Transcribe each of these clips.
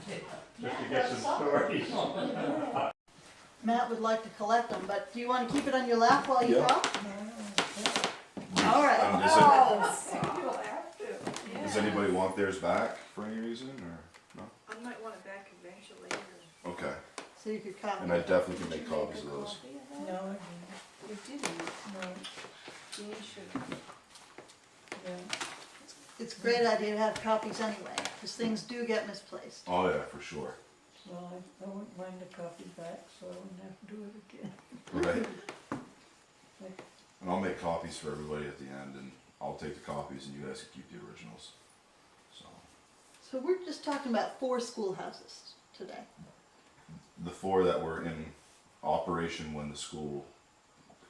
Just to get some stories. Matt would like to collect them, but do you want to keep it on your lap while you Yeah. talk? All right. You'll have to. Does anybody want theirs back for any reason, or no? I might want it back eventually. Okay, So you could copy. and I definitely can make copies of those. No, I didn't. You didn't. No. Jean should. Yeah. It's a great idea to have copies anyway, because things do get misplaced. Oh yeah, for sure. Well, I wouldn't mind a copy back, so I wouldn't have to do it again. Right. Like, And I'll make copies for everybody at the end, and I'll take the copies, and you guys can keep the originals. So So we're just talking about 4 schoolhouses today. the 4 that were in operation when the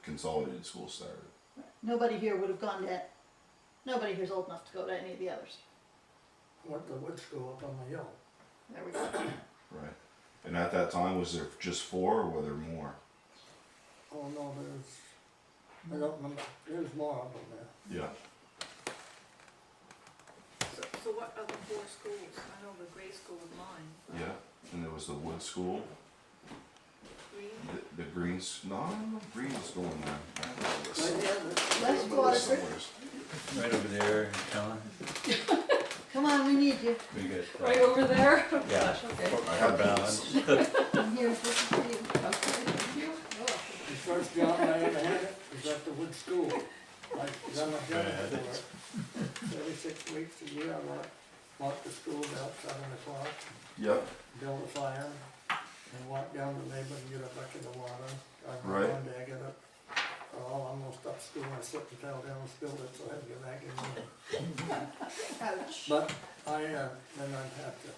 consolidated school started. Nobody here would have gone to, nobody here's old enough to go to any of the others. Went to wood school up on the hill. There we go. Right. And at that time, was there just 4, or were there more? Oh, no, I don't remember, there's more of them there. Yeah. So what other 4 schools? I know the grade school was mine. Yeah. And there was the wood school, Green? the greens. No, I don't know if green was going there. I don't know this. Right here, West Waterford. Somewheres. Right over there, John. Come on, we need you. We get. Right over there? Yeah. Gosh, okay. I have Balance. balance. And here's this is for you. Okay, thank you. Oh. the first job I ever had was at the wood school. I was on the Bad. job for 36 weeks a year. I walked the school about 7 o'clock, Yep. build a fire, and walk down to the neighbor and get a bucket of water. Right. One day I got up, almost up school, and I slipped and fell down and spilled it, so I had to get back in there. Ouch. But then I'd have to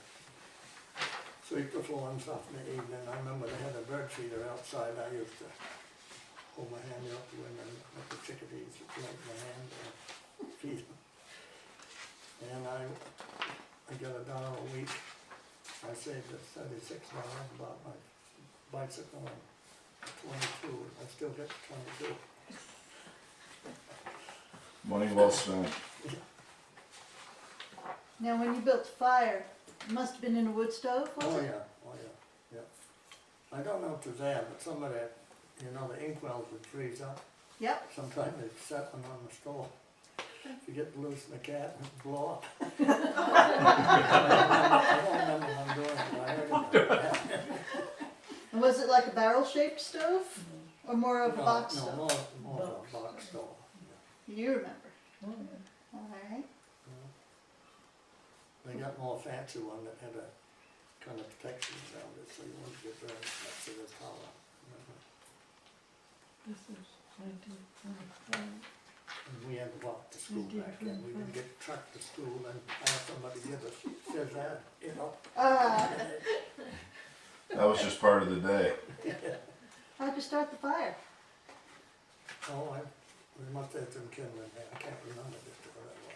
sweep the floor and stuff in the evening. I remember they had a bird feeder outside. I used to hold my hand out the window and let the chickadees like my hand and feed them. And I got $1 a week. I saved $76, bought my bicycle and 22. I still get 22. Money well spent. Now, when you built the fire, it must have been in a wood stove, was Oh it? yeah. I don't know if it's there, but some of that, the inkwells would freeze up. Yep. Sometimes they'd set one on the stove. If you get loose in the cat, it'd blow up. I don't remember them doing it, but I heard about it. And was it like a barrel-shaped stove? Or more of a box No, stove? more of a box stove. You remember. oh, yeah. All right. They got more fancy one that had a kind of protection around it, so you wouldn't get burned next to this hollow. This is 1925. And we had to walk to school back then. We didn't get trucked to school and have somebody give us, says that, That was just part of the day. How'd you start the fire? Oh, we must have some kindling there. I can't remember just what it was.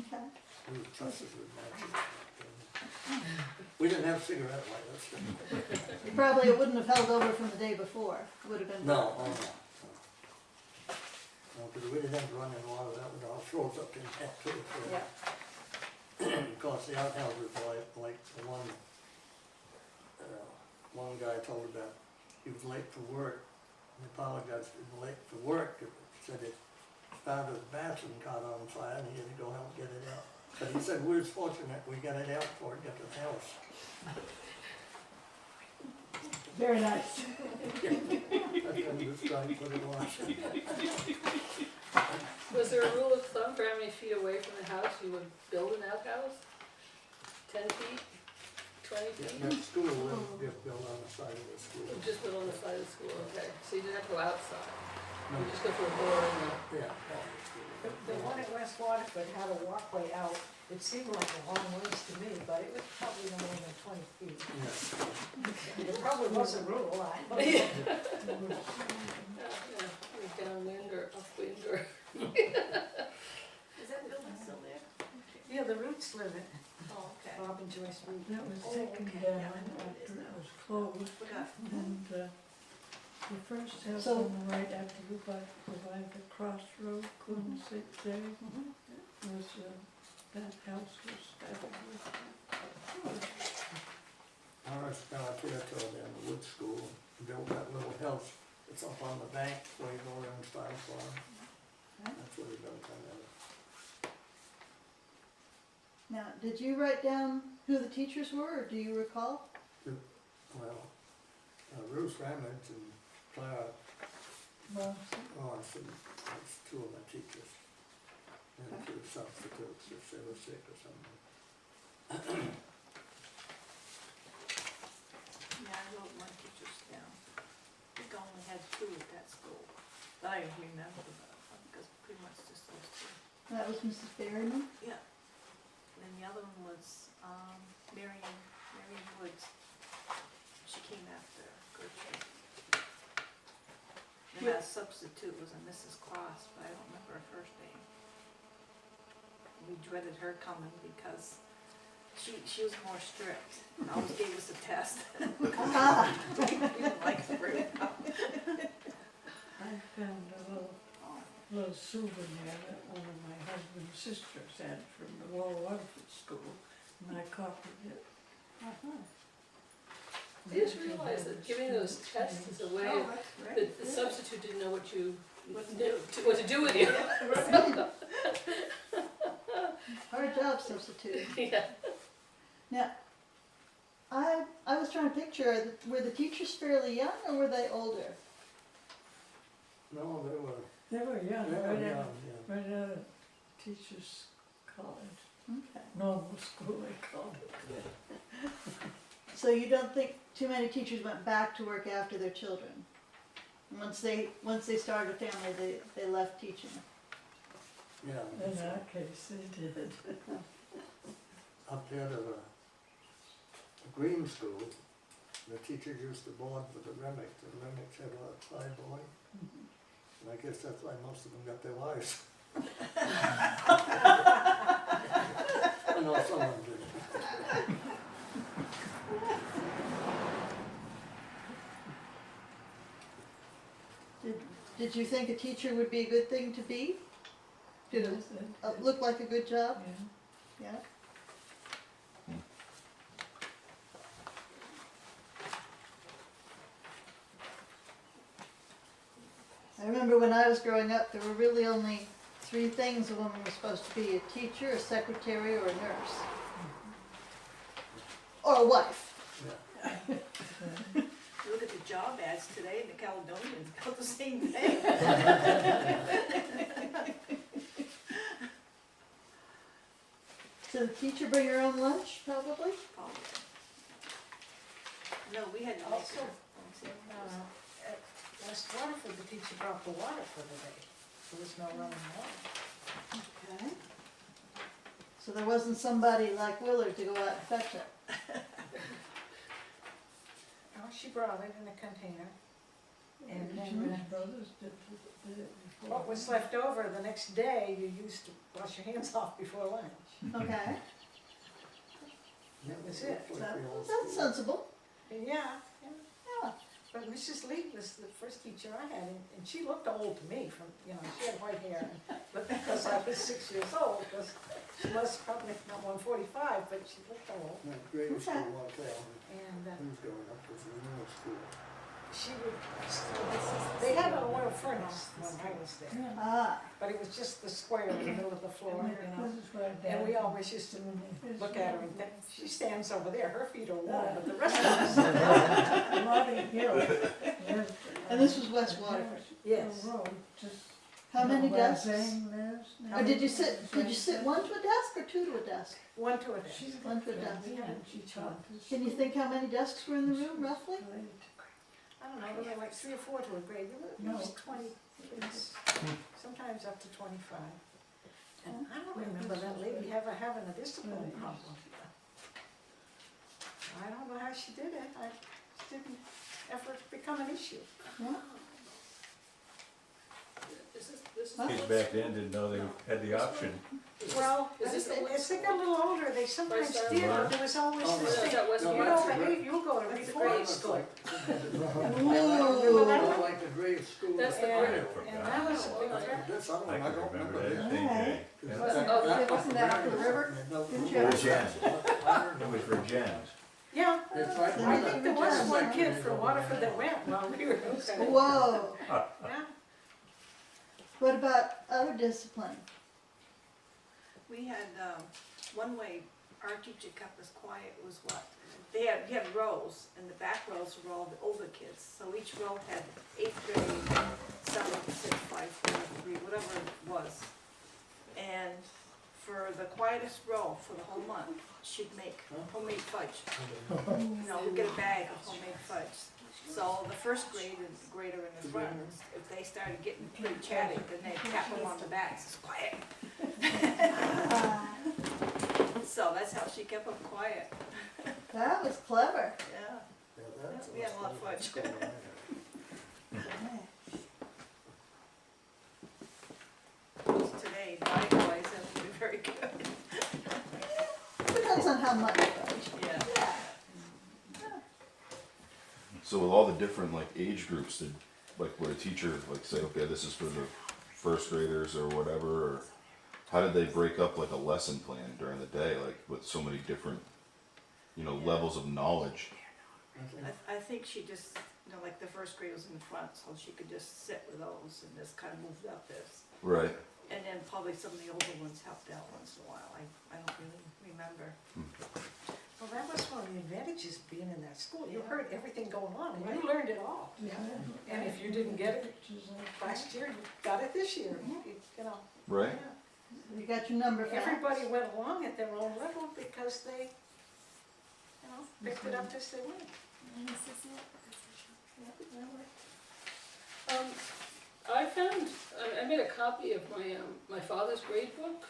Okay. We were trusted with matches. We didn't have cigarette lighters. You probably wouldn't have held over from the day before. It would have been. No, oh no. No, because we didn't have running water, that would all froze up in that too. So. Yeah. Of course, the outhouses were like the one guy told me that he was late for work. He apologized for being late for work. He said his father's bathroom caught on fire and he had to go help get it out. But he said we was fortunate we got it out before it got to the house. Very nice. That's when this guy put it on. Was there a rule of thumb for how many feet away from the house you would build an outhouse? 10 feet? 20 feet? That school was just built on the side of the school. Just built on the side of the school, okay. So you didn't have to go outside? No. You just go through a door and Yeah. The one at West Waterford had a walkway out. It seemed like a long ways to me, but it was probably no more than 20 feet. Yeah. It probably was a rule, I don't know. yeah, downwind or upwind or. Is that building still there? Yeah, the Roots live in Oh, okay. Bob and Joyce Root. That was Oh, taken okay. down Yeah, I know it is after it now. was closed. Forgot. And the first house So- on the right after you arrived at Crossroad, couldn't sit there. Was, that house was established. first got up here to the wood school, built that little house, it's up on the bank where you go around Stein Farm. That's what he built that out. Now, did you write down who the teachers were, or do you recall? Well, Bruce Ramage and Clara Lawson, that's two of my teachers. And a few substitutes if they were sick or something. Yeah, I wrote my teachers down. I think I only had 2 at that school, but I remember them, because pretty much just those 2. That was Mrs. Berryman? Yeah. And the other one was, Marion Woods. She came after Gertrude. And that substitute was a Mrs. Cross, but I don't remember her first name. We dreaded her coming because she was more strict and always gave us a test. We didn't like the very much. I found a little souvenir that one of my husband's sisters had from the Waterford school, and I copied it. I just realized that giving those tests is a way Oh, of, that's great. the substitute didn't know what to do with you. Hard job, substitute. Yeah. Now, I was trying to picture, were the teachers fairly young or were they older? No, They were young, they were right young, out, yeah. right out of teachers' college, Okay. normal school they called it. So you don't think too many teachers went back to work after their children? Once they started a family, they left teaching? Yeah. In our case, they did. Up there to the Green School, the teachers used to board with the Remick. The Remicks had a lot of Playboy. And I guess that's why most of them got their wives. I know someone did. Did you think a teacher would be a good thing to be? Did it Yes, look like a good job? yeah. Yeah. I remember when I was growing up, there were really only 3 things a woman was supposed to be: a teacher, a secretary, or a nurse. Or a wife. Yeah. You look at the job ads today, and the Caledonians about the same thing. So the teacher bring her own lunch, probably? No, we had to make Also, it. at West Waterford, the teacher brought the water for the day. There was no running water. Okay. So there wasn't somebody like Willard to go out and fetch it? Oh, she brought it in a container. And Jewish then brothers did it before. what was left over the next day, you used to wash your hands off before lunch. Okay, That was it. that's sensible. And yeah, Yeah. but Mrs. Lee was the first teacher I had, and she looked old to me from, she had white hair. But because I was 6 years old, because she was probably not 145, but she looked old. That grade school out there, And who's going up with the middle school? she would, they had an oil furnace when I was there, Yeah. Ah, but it was just the square in the middle of the floor. This is where And we Dad- always used to his look at her and think, father- she stands over there, her feet are warm, but the rest of us. Lottie Hill lived. And this was West Waterford? Yes. The road, just. how many where desks? Zane lives now. Or did you sit 1 to a desk or 2 to a desk? One to a desk. She's One for got desk. that, and she taught us. Can you think how many desks were in the room, roughly? I don't know, there were like 3 or 4 to a grade, it was 20 kids, sometimes up to 25. And I don't remember that lady ever having a discipline problem. I don't know how she did it, I didn't ever become an issue. Yeah. This is. Kids back then didn't know they had the option. Well, Is this the as they got a little older, they sometimes West did, Waterford? but there was always Oh, this no, thing, is that West you Waterford? don't behave, you'll go to That's the reform grade school. Ooh. I like the grade school. That's the And, grade. and that was a big threat. This other I one, I can don't remember remember. that same day. Yeah. Wasn't that up the river? For Jen. It was for Jen. Yeah, It's I think there was one like- kid from Waterford that went while we were in school. Whoa, Yeah, what about other discipline? we had, one way our teacher kept us quiet was what? You had rows, and the back rows were all the older kids, so each row had 8th grade, 7th, 6th, 5, 4, 3, whatever it was. And for the quietest row for the whole month, she'd make homemade fudge. You know, we'd get a bag of homemade fudge. So the first grade and the grader in the front, if they started getting pretty chatty, then they'd tap them on the back, says, quiet. So that's how she kept them quiet, That was clever. yeah. Yeah, that's We had a lot of what's fudge. going on there. Today, diet-wise, that would be very good. Depends on how much fudge. Yeah. So with all the different like age groups, did like would a teacher like say, okay, this is for the first graders or whatever, or how did they break up like a lesson plan during the day, like with so many different, you know, levels of knowledge? I think I think she just, you know, like the first grade was in the front, so she could just sit with those and just kind of moved up this. Right. And then probably some of the older ones helped out once in a while, I don't really remember. Well, that was one of the advantages of being in that school. You Yeah. heard everything going on and you learned it all. And if you didn't get it last year, you got it this year, you know. Right. You got your number fast. Everybody went along at their own level because they, you know, picked it up as they went. I found, I made a copy of my father's grade book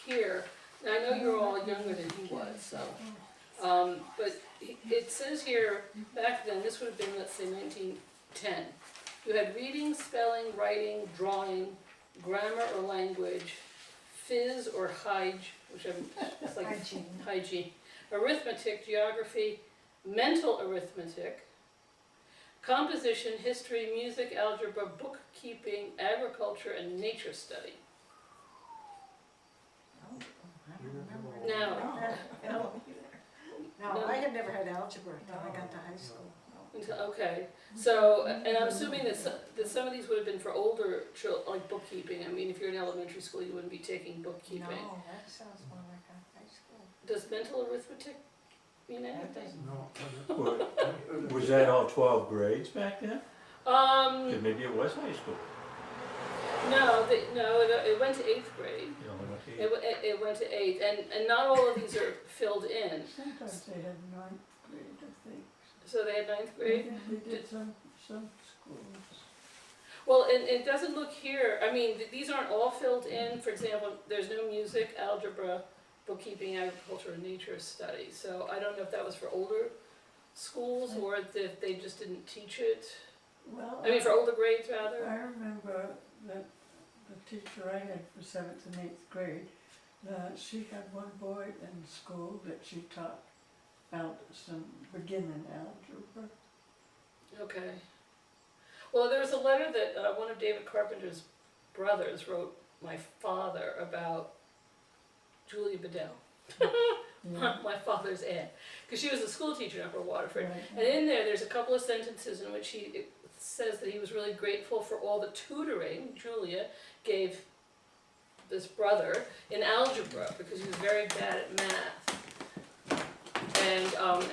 here. Now, I know you're all younger than he was, so, but it says here, back then, this would have been, let's say, 1910. You had reading, spelling, writing, drawing, grammar or language, phys or which it's like hygiene, arithmetic, geography, mental arithmetic, composition, history, music, algebra, bookkeeping, agriculture, and nature study. Now, No, I had never had algebra until I got to high school. okay, so, and I'm assuming that some of these would have been for older children, like bookkeeping. I mean, if you're in elementary school, you wouldn't be taking bookkeeping. No, that sounds more like a high school. Does mental arithmetic mean anything? no. Was that all 12 grades back then? Because maybe it was high school. No, it went to 8th grade. You know, what the- It went to 8th, and not all of these are filled in. Sometimes they had 9th grade, I think. So they had 9th grade? They did some schools. Well, and it doesn't look here, I mean, these aren't all filled in. For example, there's no music, algebra, bookkeeping, agriculture, and nature study. So I don't know if that was for older schools or if they just didn't teach it. Well, I mean, for older grades rather. I remember that the teacher I had for 7th and 8th grade, she had one boy in school that she taught out some beginning algebra. Okay. Well, there was a letter that one of David Carpenter's brothers wrote my father about Julia Bedell, Yeah, my father's aunt, because she was a school teacher in Upper Waterford. right. And in there's a couple of sentences in which it says that he was really grateful for all the tutoring Julia gave this brother in algebra because he was very bad at math.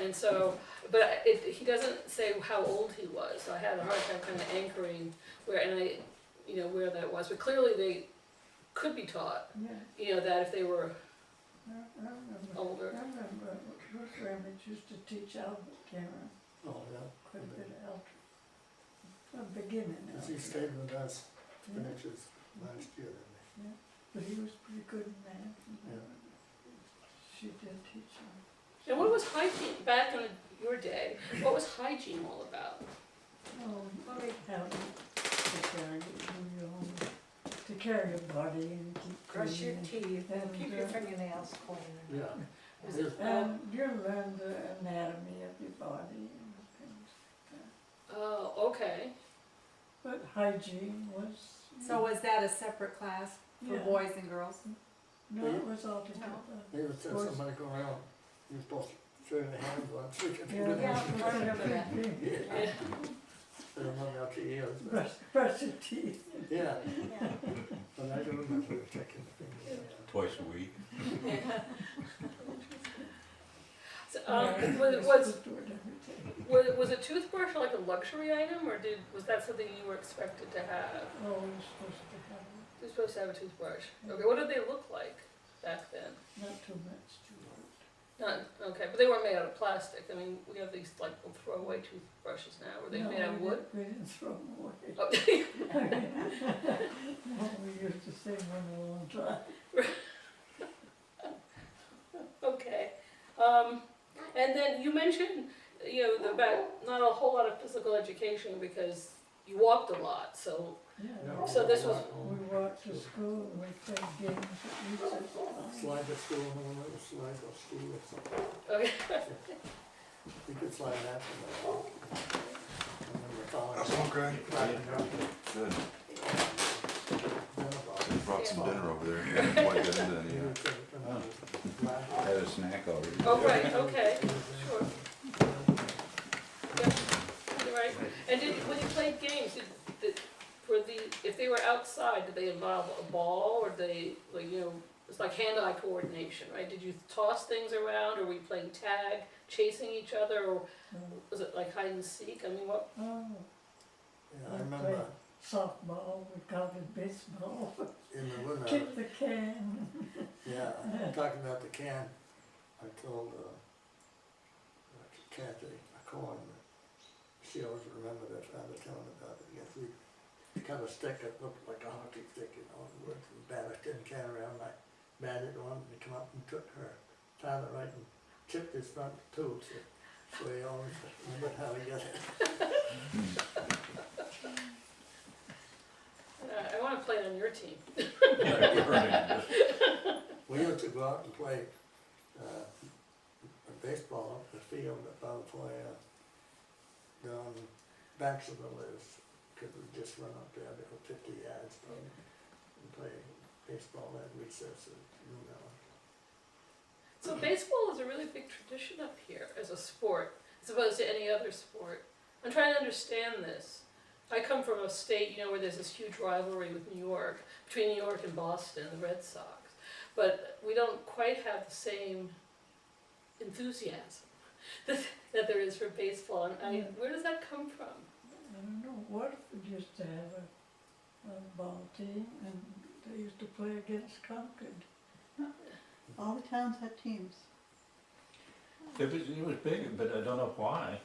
And so, but he doesn't say how old he was. So I had a hard time kind of anchoring where that was. But clearly they could be taught. Yeah, That if they were I remember. older. I remember Ruth Ramage used to teach Albert Cameron Oh, yeah. quite a bit of algebra. From beginning Because he algebra. stayed with us, Yeah, finishes last year, didn't but he was pretty good in math. Yeah. She did teach him. And what was hygiene back in your day? What was hygiene all about? Oh, how to carry your own, to carry your body and keep Brush your clean. teeth and keep your And, fingernails clean. he? Yeah. Was it, And you learn the anatomy of your body and things. oh, okay. But hygiene was. So was that a separate class for Yeah. boys and girls? No, it was all together. He would say somebody go around, you're supposed to turn the handle on, switch it. Yeah, I remember that. Yeah. I don't know about your ears, but, brush your teeth. yeah, Yeah. but I do remember checking the fingers. Twice a week. So, Yeah, was, you're was, supposed to do it every day. was a toothbrush like a luxury item, or was that something you were expected to have? Oh, you're supposed to have it, You're supposed to have a toothbrush. Okay, what did they look like back then? not too much too Not, okay, but they weren't made out of plastic. I mean, we have these like throwaway toothbrushes now. Were they made out of wood? We didn't throw them away. Oh, No, we used to save one a long time. okay. And then you mentioned, about not a whole lot of physical education because you walked a lot. So, Yeah. So this was- We walked to school and we played games at recess time. Slide to school, and then we'll slide to school or something. okay. We could slide that from the walk. And then the following. How's it going, Craig? Good. They brought some dinner over there. Didn't quite get into any yet. Had a snack already. Oh, right, okay, sure. Yeah, you're right. And when you played games, if they were outside, did they involve a ball, or they, it's like hand-eye coordination, right? Did you toss things around, or were you playing tag, chasing each other, or was it like hide and seek? I mean, what? Oh, Yeah, I remember softball, we called it baseball. in the winter, Kick the can. yeah, talking about the can, I told Kathy Corn that she always remembered her father telling about it. Yes, we cut a stick that looked like a hockey stick, and worked and bat a tin can around, like batted one, and he come up and took her father right and chipped his front tooth. So he always remembered how to get it. I want to play on your team. We used to go out and play baseball up the field at Waterford, down Baxterville is, because we just run up there, they were 50 yards from, and play baseball at recess, So baseball is a really big tradition up here as a sport, as opposed to any other sport. I'm trying to understand this. I come from a state, where there's this huge rivalry with New York, between New York and Boston, the Red Sox. But we don't quite have the same enthusiasm that there is for baseball. And where does that come from? I don't know, Waterford used to have a ball team and they used to play against Concord. All the towns had teams. It was big, but I don't know why.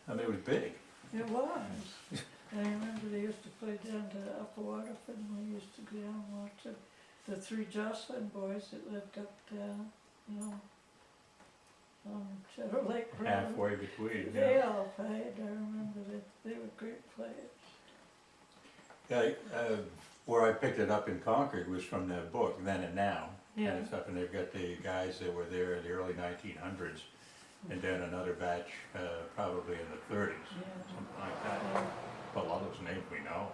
I mean, it was big. It was. I remember they used to play down to Upper Waterford and we used to go down and watch it. The three Jocelyn boys that lived up down, on Cheddar Lake Road. Halfway between, They yeah. all played, I remember that they were great players. Yeah, where I picked it up in Concord was from the book, Then and Now. Yeah. And stuff, and they've got the guys that were there in the early 1900s, and then another batch probably in the 30s, something like that. But a lot of those names we know.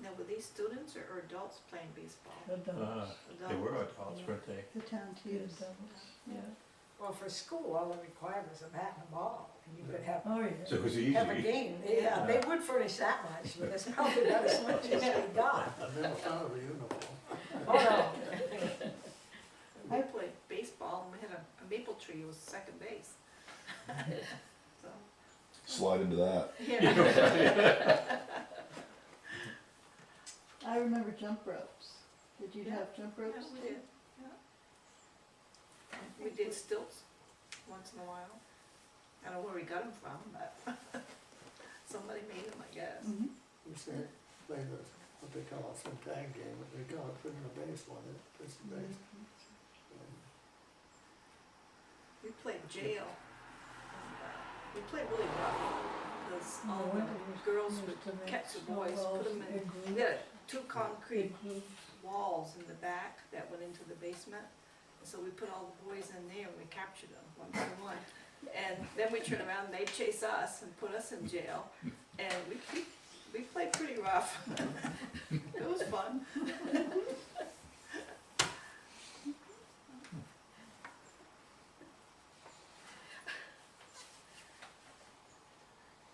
Now, were these students or adults playing baseball? Adults. They were adults, weren't they? The town teams. Adults, yeah. Well, for school, all it required was a bat and a ball, and you could have, Oh, yeah. So it was easy. have a game. Yeah, they would furnish that much, but it's probably not as much as we got. I never thought of a uniform. Oh, no. We played baseball, and we had a maple tree, it was second base. So, Slide into that. yeah. I remember jump ropes. Did you have jump Yeah, ropes? we did, yeah. We did stilts once in a while. I don't know where we got them from, but somebody made them, I guess. Mm-hmm. We used to play what they call a some tag game, but they call it putting a base one, it's the base. We played jail. We played really rough, because all the girls would catch the boys, put them in, we had two concrete walls in the back that went into the basement. So we put all the boys in there and we captured them one by one. And then we turn around and they'd chase us and put us in jail. And we played pretty rough. It was fun.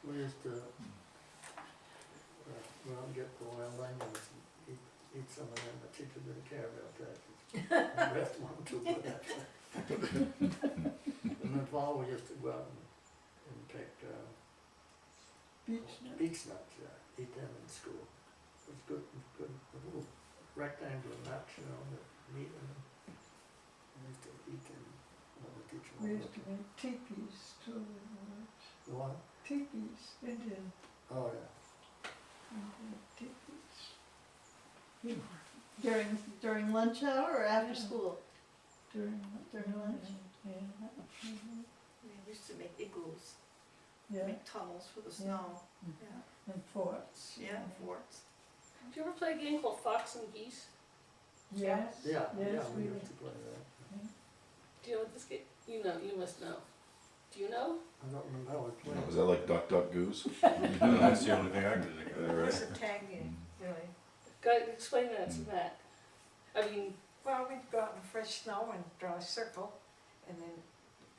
We used to, go out and get boiled onions and eat some of them, the teacher didn't care about that. The rest wanted to, but that's right. And in the fall, we used to go out and pick, Beach nut. beech nuts, yeah, eat them in school. It was good, a little rectangular nuts, you know, that meat in them. We used to eat them, the teacher We wanted used to make teepees too in the woods. The what? Teepees, Indian Oh, yeah. teepees. During lunch hour or after Yeah. school? During lunch. Yeah. We used to make igloos, Yeah, make tunnels for the snow, and forts. yeah, forts. Did you ever play a game called Fox and Geese? Yes, Yeah, yes, we we used to play that. Do you know what this game, you know, you must know. Do you know? I don't remember how we played. Was that like Duck Duck Goose? That's the only thing I can think Yeah, of. right. It's a tag game, really. Explain that to Matt. I mean, Well, we'd go out in fresh snow and draw a circle, and then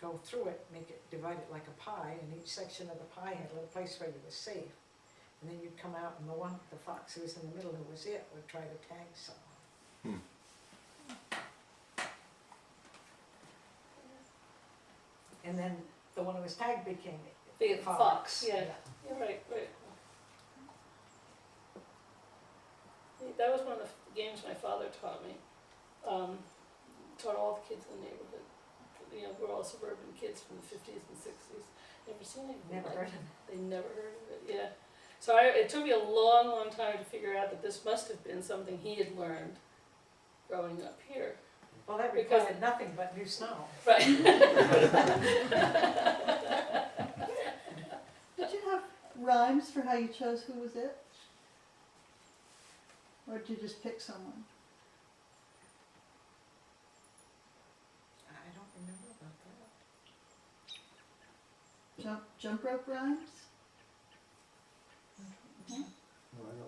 go through it, make it, divide it like a pie, and each section of the pie had a little place where you were safe. And then you'd come out, and the fox who was in the middle, who was it, would try to tag someone. And then the one who was tagged became the fox, yeah. You're right. That was one of the games my father taught me. Taught all the kids in the neighborhood. You know, we're all suburban kids from the 50s and 60s. Never seen anything Never like heard it. of it. They never heard of it, yeah. So it took me a long, long time to figure out that this must have been something he had learned growing up here. Well, that Because- required nothing but new snow. Right. Did you have rhymes for how you chose who was it? Or did you just pick someone? I don't remember about that. Jump rope rhymes? No, I don't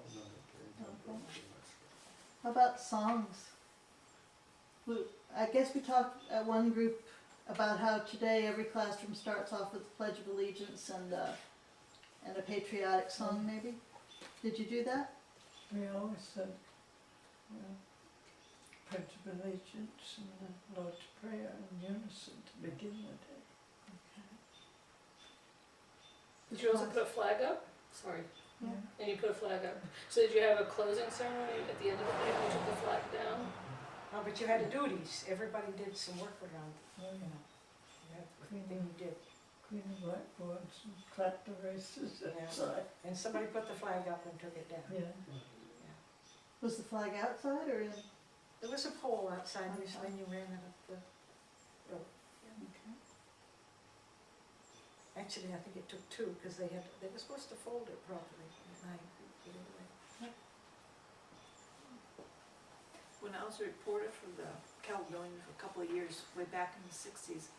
remember playing Jump Okay. Rope too much. How about songs? I guess we talked at one group about how today every classroom starts off with the Pledge of Allegiance and a patriotic song maybe? Did you do that? We always said, Pledge of Allegiance and the Lord's Prayer in unison to begin the day. Did you also put a flag up? Sorry. Yeah. And you put a flag up. So did you have a closing ceremony at the end of the day when you took the flag down? Oh, but you had duties, everybody did some work around, you know. You had the thing you did, Queen of Blackboards and tractor races Yeah. outside. and somebody put the flag up and took it down. Yeah. Was the flag outside or in? There was a pole outside usually, and you ran it up the road. Okay. Actually, I think it took two, because they were supposed to fold it properly at night. Put it away. When I was a reporter for the Caledonia for a couple of years, way back in the 60s,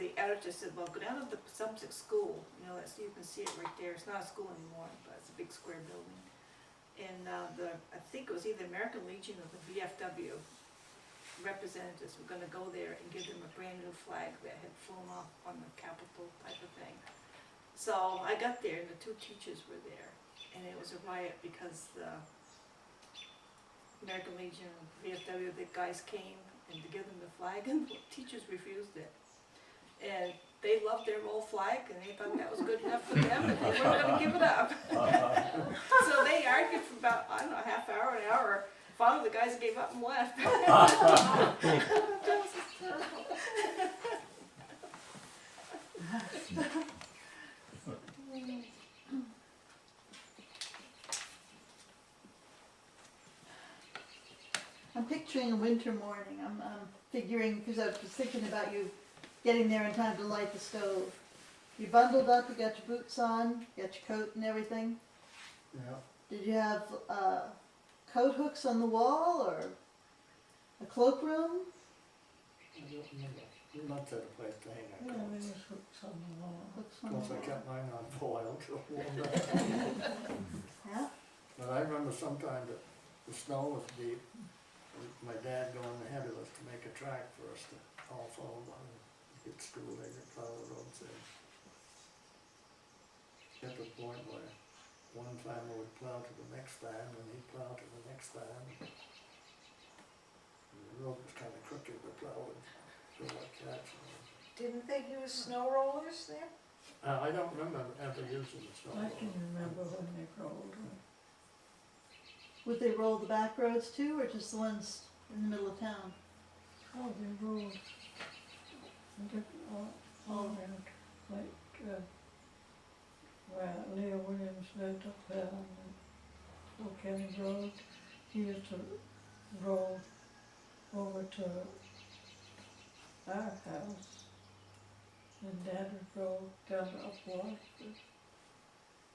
the editor said, well, go down to the Sumsick School, you know, so you can see it right there. It's not a school anymore, but it's a big square building. And I think it was either American Legion or the VFW representatives were gonna go there and give them a brand new flag that had flown off on the Capitol type of thing. So I got there and the two teachers were there, and it was a riot because the American Legion and VFW, the guys came and to give them the flag, and the teachers refused it. And they loved their old flag, and they thought that was good enough for them, and they weren't gonna give it up. So they argued for about, I don't know, a half hour, an hour. Finally, the guys gave up and left. That was hysterical. I'm picturing a winter morning. I'm figuring, because I was thinking about you getting there in time to light the stove. You bundled up, you got your boots on, you got your coat and everything. Yeah, Did you have coat hooks on the wall or a cloakroom? I don't remember. We must have a place to hang Yeah, our there clothes. was hooks on the wall. Hooks on Of the course, I wall. kept mine on foil till it warmed up. Yeah. But I remember sometime that the snow was deep, and my dad going ahead of us to make a track for us to all follow on and get school, they could follow the roads in. At the farmer would plow to the next farm, and he'd plow to the next farm. And the road was kinda crooked, the plow would go like that. Didn't they use snow rollers there? I don't remember ever using the snow I can blower. remember when they rolled. Would they roll the back roads too, or just the ones in the middle of town? Oh, they rolled all around, like, where Leo Williams lived up there on the Old County Road. He used to roll over to our house, and Dad would roll down up Waterford.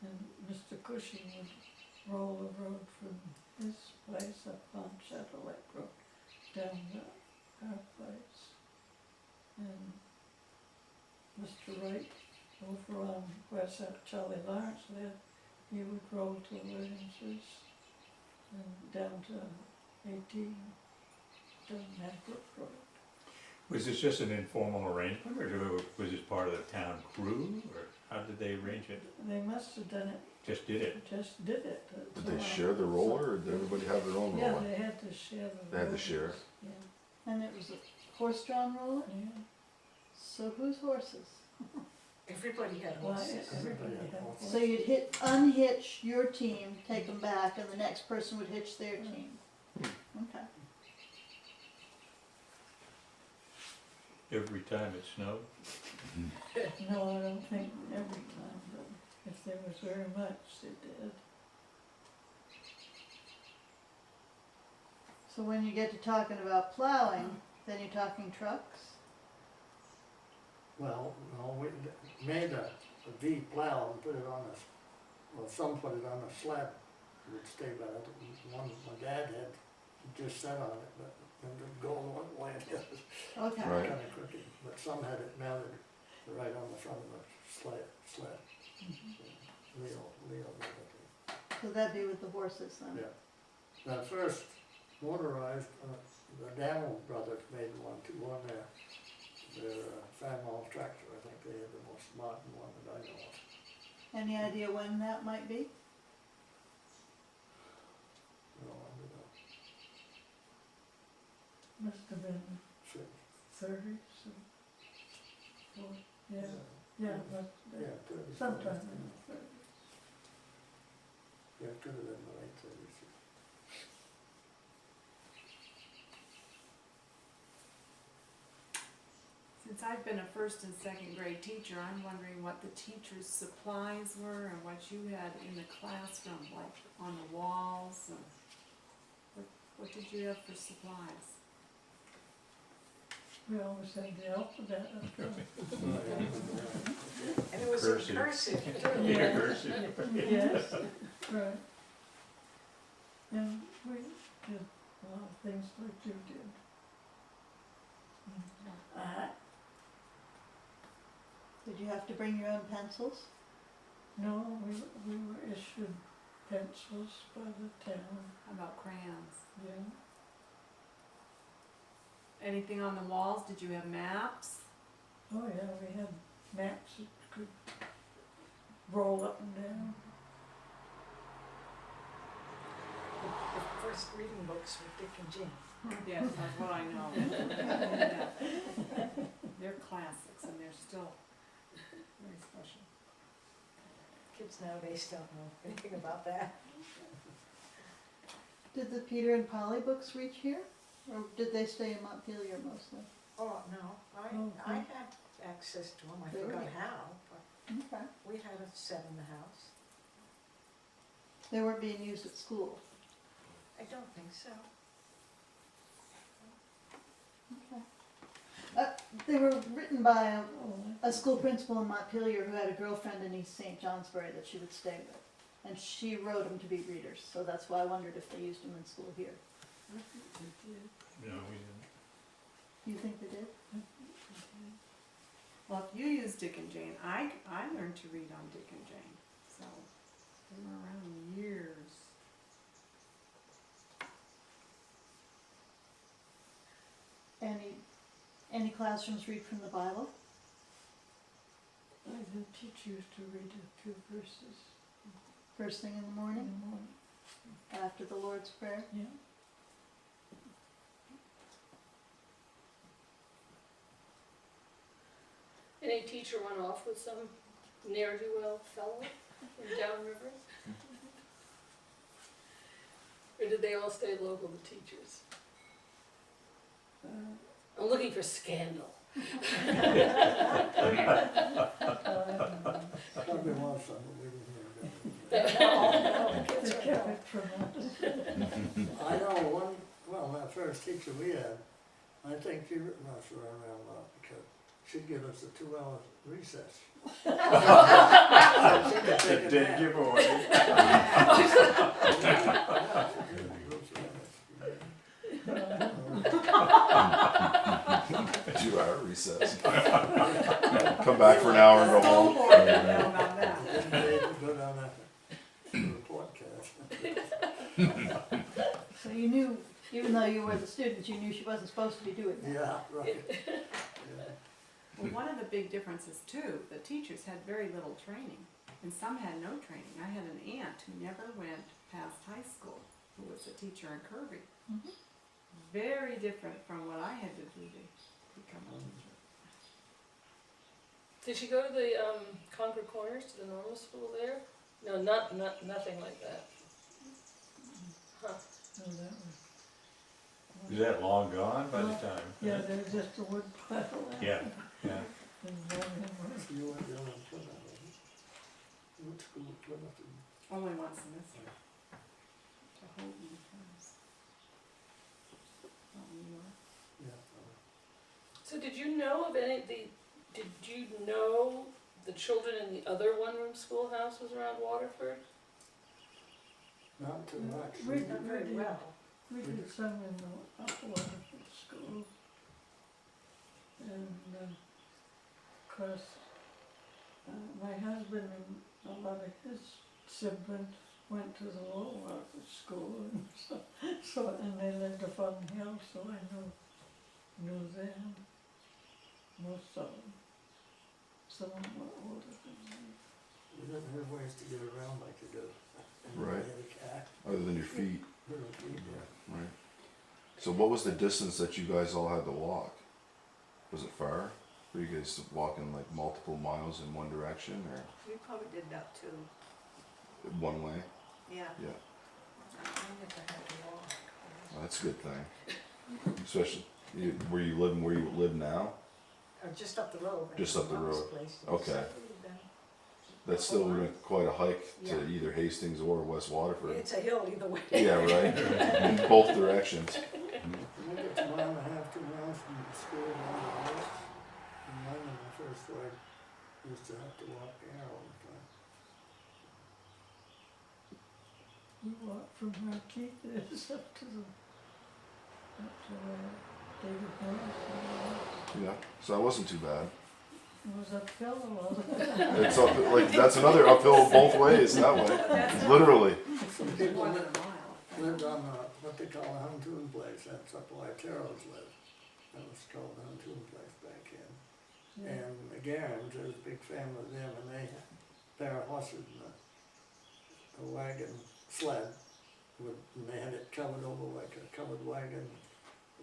And Mr. Cushing would roll the road from his place up on Shadow Lake Road down to our place. And Mr. Wright over on where Charlie Lawrence lived, he would roll to Williams's and down to 18, down Madbrook Road. Was this just an informal arrangement, or was this part of the town crew, or how did they arrange it? They must have done it, Just did it? just did it. Did they share the roller, or did everybody have their own Yeah, roller? they had to share the They had to rollers. share. Yeah, And it was a horse-drawn roller? yeah. So whose horses? Everybody had Well, horses. everybody had So you'd unhitch your team, take them back, and the next person would hitch their team. Okay. Every time it snowed? No, I don't think every time, but if there was very much, they did. So when you get to talking about plowing, then you're talking trucks? Well, no, we made a V plow and put it on some put it on a slab. It would stay better. One my dad had, he just sat on it, but it didn't go one way and the other. Okay. Right. Kinda crooked, but some had it mounted right on the front of the sled. Leo did it. So that'd be with the horses then? Yeah. The first motorized, the Daniel brothers made one too on their Fanmall tractor. I think they had the most modern one that I know of. Any idea when that might be? No, I don't know. Must have been Six. 30s and 40s, yeah, but Yeah, 30s. sometime in the 30s. Yeah, it could have been the late 30s. Since I've been a first and second grade teacher, I'm wondering what the teachers' supplies were and what you had in the classroom, like on the walls, and what did you have for supplies? We always had the alphabet up there. And it was in cursive too. Yeah. Cursive. Yes, right. And we did a lot of things like you did. Did you have to bring your own pencils? No, we were issued pencils by the town, How about crayons? yeah. Anything on the walls? Did you have maps? Oh, yeah, we had maps that could roll up and down. The first reading books were Dick and Jane. Yes, that's what I know. Yeah. They're classics and they're still very special. Kids nowadays don't know anything about that. Did the Peter and Polly books reach here? Or did they stay in Montpelier mostly? Oh, no, Oh, I had access to them, I Really? forgot how, but Okay. we had a set in the house. They weren't being used at school? I don't think so. Okay. They were written by Oh, a school principal in Montpelier who had a girlfriend in East St. Johnsbury that she would stay with. And she wrote them to be readers, so that's why I wondered if they used them in school here. I think we did. No, we didn't. Do you think they did? Well, if you use Dick and Jane, I learned to read on Dick and Jane, so they were around years. Any classrooms read from the Bible? The teacher used to read a few verses. first thing in the morning, after the Lord's Prayer. Yeah. Any teacher went off with some ne'er-do-well fellow from downriver? Or did they all stay local, the teachers? I'm looking for scandal. Probably was some, but we didn't hear about it. They kept it from us. I know that first teacher we had, I think she written us around a lot because she'd give us a 2-hour recess. She could take a Did nap. give away. A 2-hour recess. Come back for an hour and go home. Go down on that. Go down that podcast. So you knew, even though you were the student, you knew she wasn't supposed to be doing that. Yeah, right. Yeah. Well, one of the big differences too, the teachers had very little training, and some had no training. I had an aunt who never went past high school, who was a teacher in Kirby. Mhm. Very different from what I had to do to become a teacher. Did she go to the Concord Corners, to the normal school there? No, nothing like that. Huh. So that was, Is that long gone by the time? yeah, there's just a wood pile left. Yeah, yeah. And one of them was- You went down in Plymouth, wasn't you? What school in Plymouth? Only one semester. To Houghton first. Not New York. Yeah. So did you know of did you know the children in the other one-room schoolhouses around Waterford? Not too much. We- Not very well. We did some in the upper Waterford school. And, of course, my husband and a lot of his siblings went to the lower Waterford school, and and they lived up on the hill, so I knew them, most of them. Some of them were older than me. We didn't have ways to get around like you do. Right. We had a cat. Other than your feet. Little people. Right. So what was the distance that you guys all had to walk? Was it far? Were you guys walking like multiple miles in one direction or We probably did that too, one way? yeah. Yeah. I never had to walk. Well, that's a good thing. Especially where you live now? Or just up the road. Just up the Mom's road. place. Okay. So we've been- That's still quite a hike to Yeah. either Hastings or West Waterford. It's a hill either way. Yeah, right. In both directions. We get to 1.5, 2 miles from the school down to the house. And mine in the first grade used to have to walk there all the time. We walked from where Keith is up to David Harris. Yeah. So that wasn't too bad. It was uphill a lot of it. It's up, like that's another uphill both ways that way. Literally. Some More people than lived, a mile. lived on what they call a pontoon place. That's up where Terrell's lived. That was called a pontoon place back in. Yeah. And the Garans, there was a big family of them, and they had a pair of horses and a wagon sled. And they had it covered over like a covered wagon.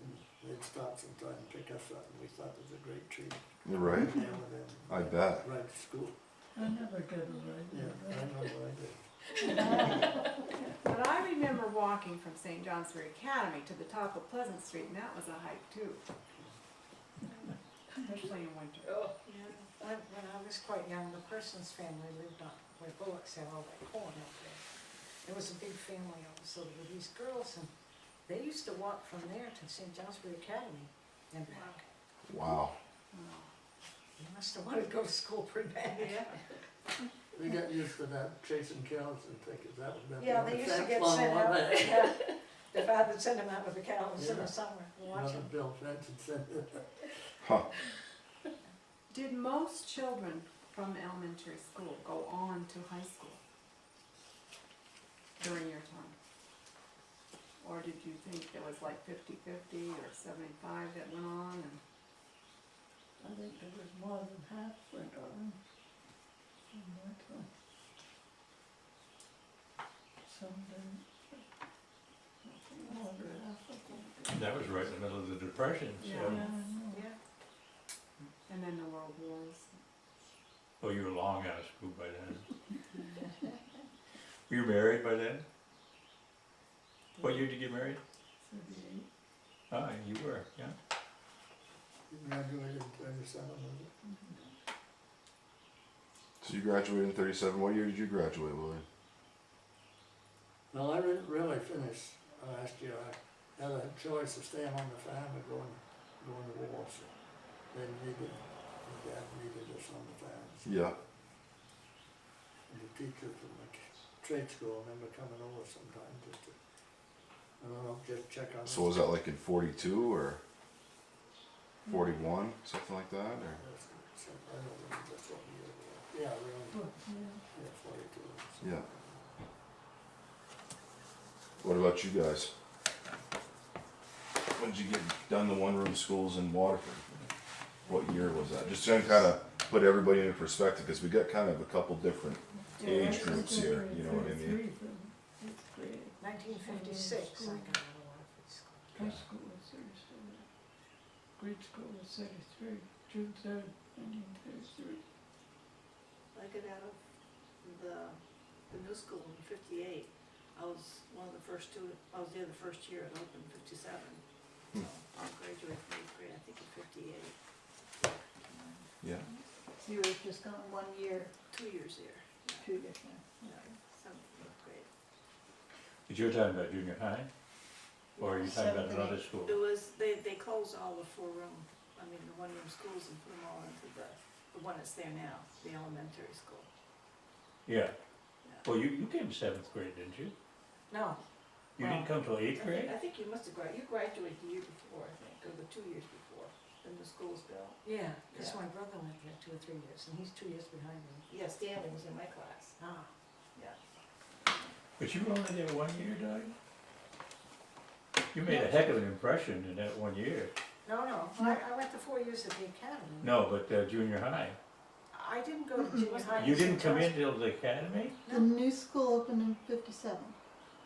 And they'd stop sometime and pick us up, and we thought it was a great treat. You're right. Yeah, with them. I bet. Right to school. I never got a ride. Yeah, I know what I did. But I remember walking from St. Johnsbury Academy to the top of Pleasant Street, and that was a hike too. Especially in winter. Oh, Yeah, when I was quite young, the person's family lived on where Bullocks had all that corn up there. It was a big family also with these girls, and they used to walk from there to St. Johnsbury Academy and back. Wow. Oh. They must have wanted to go to school pretty bad. We got used to that chasing cows and thinking that was better. Yeah, they used to get sent out, yeah. Their father would send them out with the cows in Yeah. the summer, and watch Another them. Bill Fence and said, Huh. Did most children from elementary school go on to high school during your time? Or did you think it was like 50-50 or 75 that went on? And I think there was more than half went on in my time. in the middle of the Depression, so. Yeah. Yeah. And then the world wars. Oh, you were long out of school by then. You were married by then? What year did you get married? 38. Ah, you were, yeah. You graduated in 37, was it? So you graduated in 37. What year did you graduate, Willie? Well, I didn't really finish last year. I had a choice of staying on the farm or going to war, so they needed, my dad needed us on the farm. So Yeah. And the teacher from the trade school, I remember coming over sometime just to, I don't know, just check on us. So was that like in 42 or 41, something like that, or? I don't remember just what year it was. Yeah, around, Well, yeah. yeah, 42. So. Yeah. What about you guys? When did you get done the one-room schools in Waterford? What year was that? Just to kind of put everybody into perspective, because we got kind of a couple different age groups here, you know what I mean? 1956, I got out of Waterford School. High school was 37. Grade school was 33. June 3rd, 1933. I got out of the new school in 58. I was one of the first two, I was there the first year it opened, 57. So I graduated from 8th grade, I think in 58. Yeah. So you were just gone 1 year, 2 years there. 2 years, yeah. Yeah, 7th and 8th grade. But you're talking about junior high? Or are you talking about Seventh and another school? It was, they closed all the the one-room schools and put them all into the one that's there now, the elementary school. Yeah. Yeah. Well, you came 7th grade, didn't you? No. You didn't come till 8th grade? I think you must have you graduated the year before, I think, or the 2 years before, when the school was built. Yeah, because Yeah. my brother went there 2 or 3 years, and he's 2 years behind me. Yeah, Stanley was in my class. Ah, Yeah. But you were only there 1 year, Doug? You made a heck of an impression in that 1 year. no, I went to 4 years at the academy. No, but junior high. I didn't go to junior high. You didn't come in till the academy? The new school opened in 57.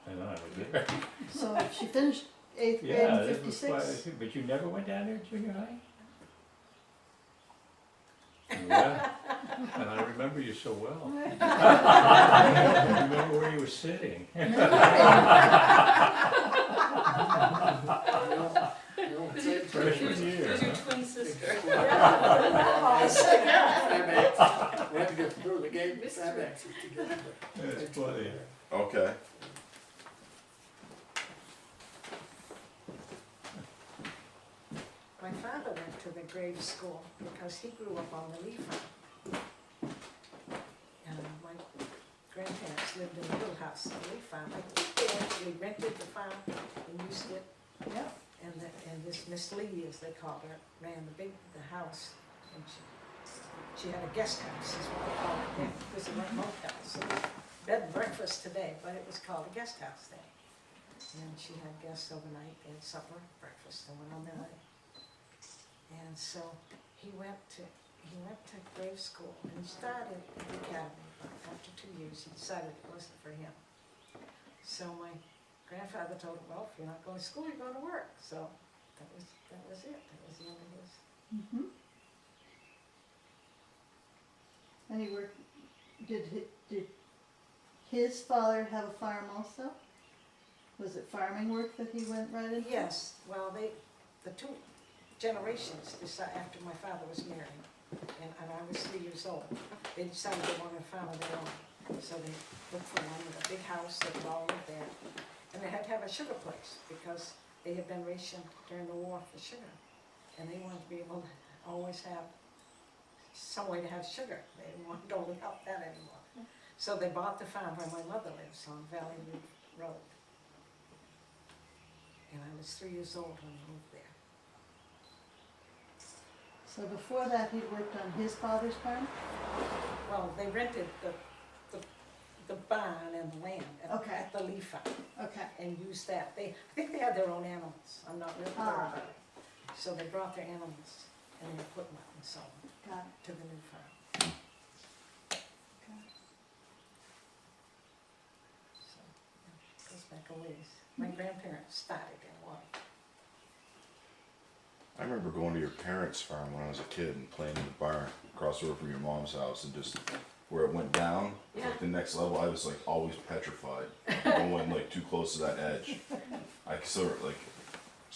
I know, I was there. So she finished 8th grade Yeah, in this was 56. quite, but you never went down there to junior high? Yeah, and I remember you so well. I remember where you were sitting. Freshman year. Who's your twin sister? We had to get through the gate, Fairbanks used to get to the. That's funny. Okay. My father went to the grade school because he grew up on the Lee farm. And my grandparents lived in the little house on the Lee farm. I think they actually rented the farm and used it. Yeah. And this Miss Lee, as they called her, ran the house. And she had a guest house, is what they called it then, because it went motel. So bed and breakfast today, but it was called a guest house then. And she had guests overnight, they had supper, breakfast, and went on their way. And so he went to grade school, and he started at the academy, but after 2 years, he decided it wasn't for him. So my grandfather told him, well, if you're not going to school, you're going to work. So that was it, that was the end of his. Mm-hmm. And he worked, did his father have a farm also? Was it farming work that he went right into? Yes, well, the two generations decided, after my father was married, and I was 3 years old, they decided they wanted a farm of their own. So they looked for one with a big house, they could all live there. And they had to have a sugar place, because they had been rationed during the war for sugar. And they wanted to be able to always have some way to have sugar. They didn't want to go without that anymore. So they bought the farm where my mother lives, on Valley Road Road. And I was 3 years old when we moved there. So before that, he'd worked on his father's farm? Well, they rented the barn and the land Okay. at the Lee farm Okay. and used that. I think they had their own animals. I'm not real clear about it. So they brought their animals and they put them out and sold them Got it. to the new farm. Got it. So, yeah, goes back a ways. My grandparents started in Waterford. I remember going to your parents' farm when I was a kid and playing in the barn across the road from your mom's house, and just where it went down, like the next level, I was like always petrified, going like too close to that edge. I still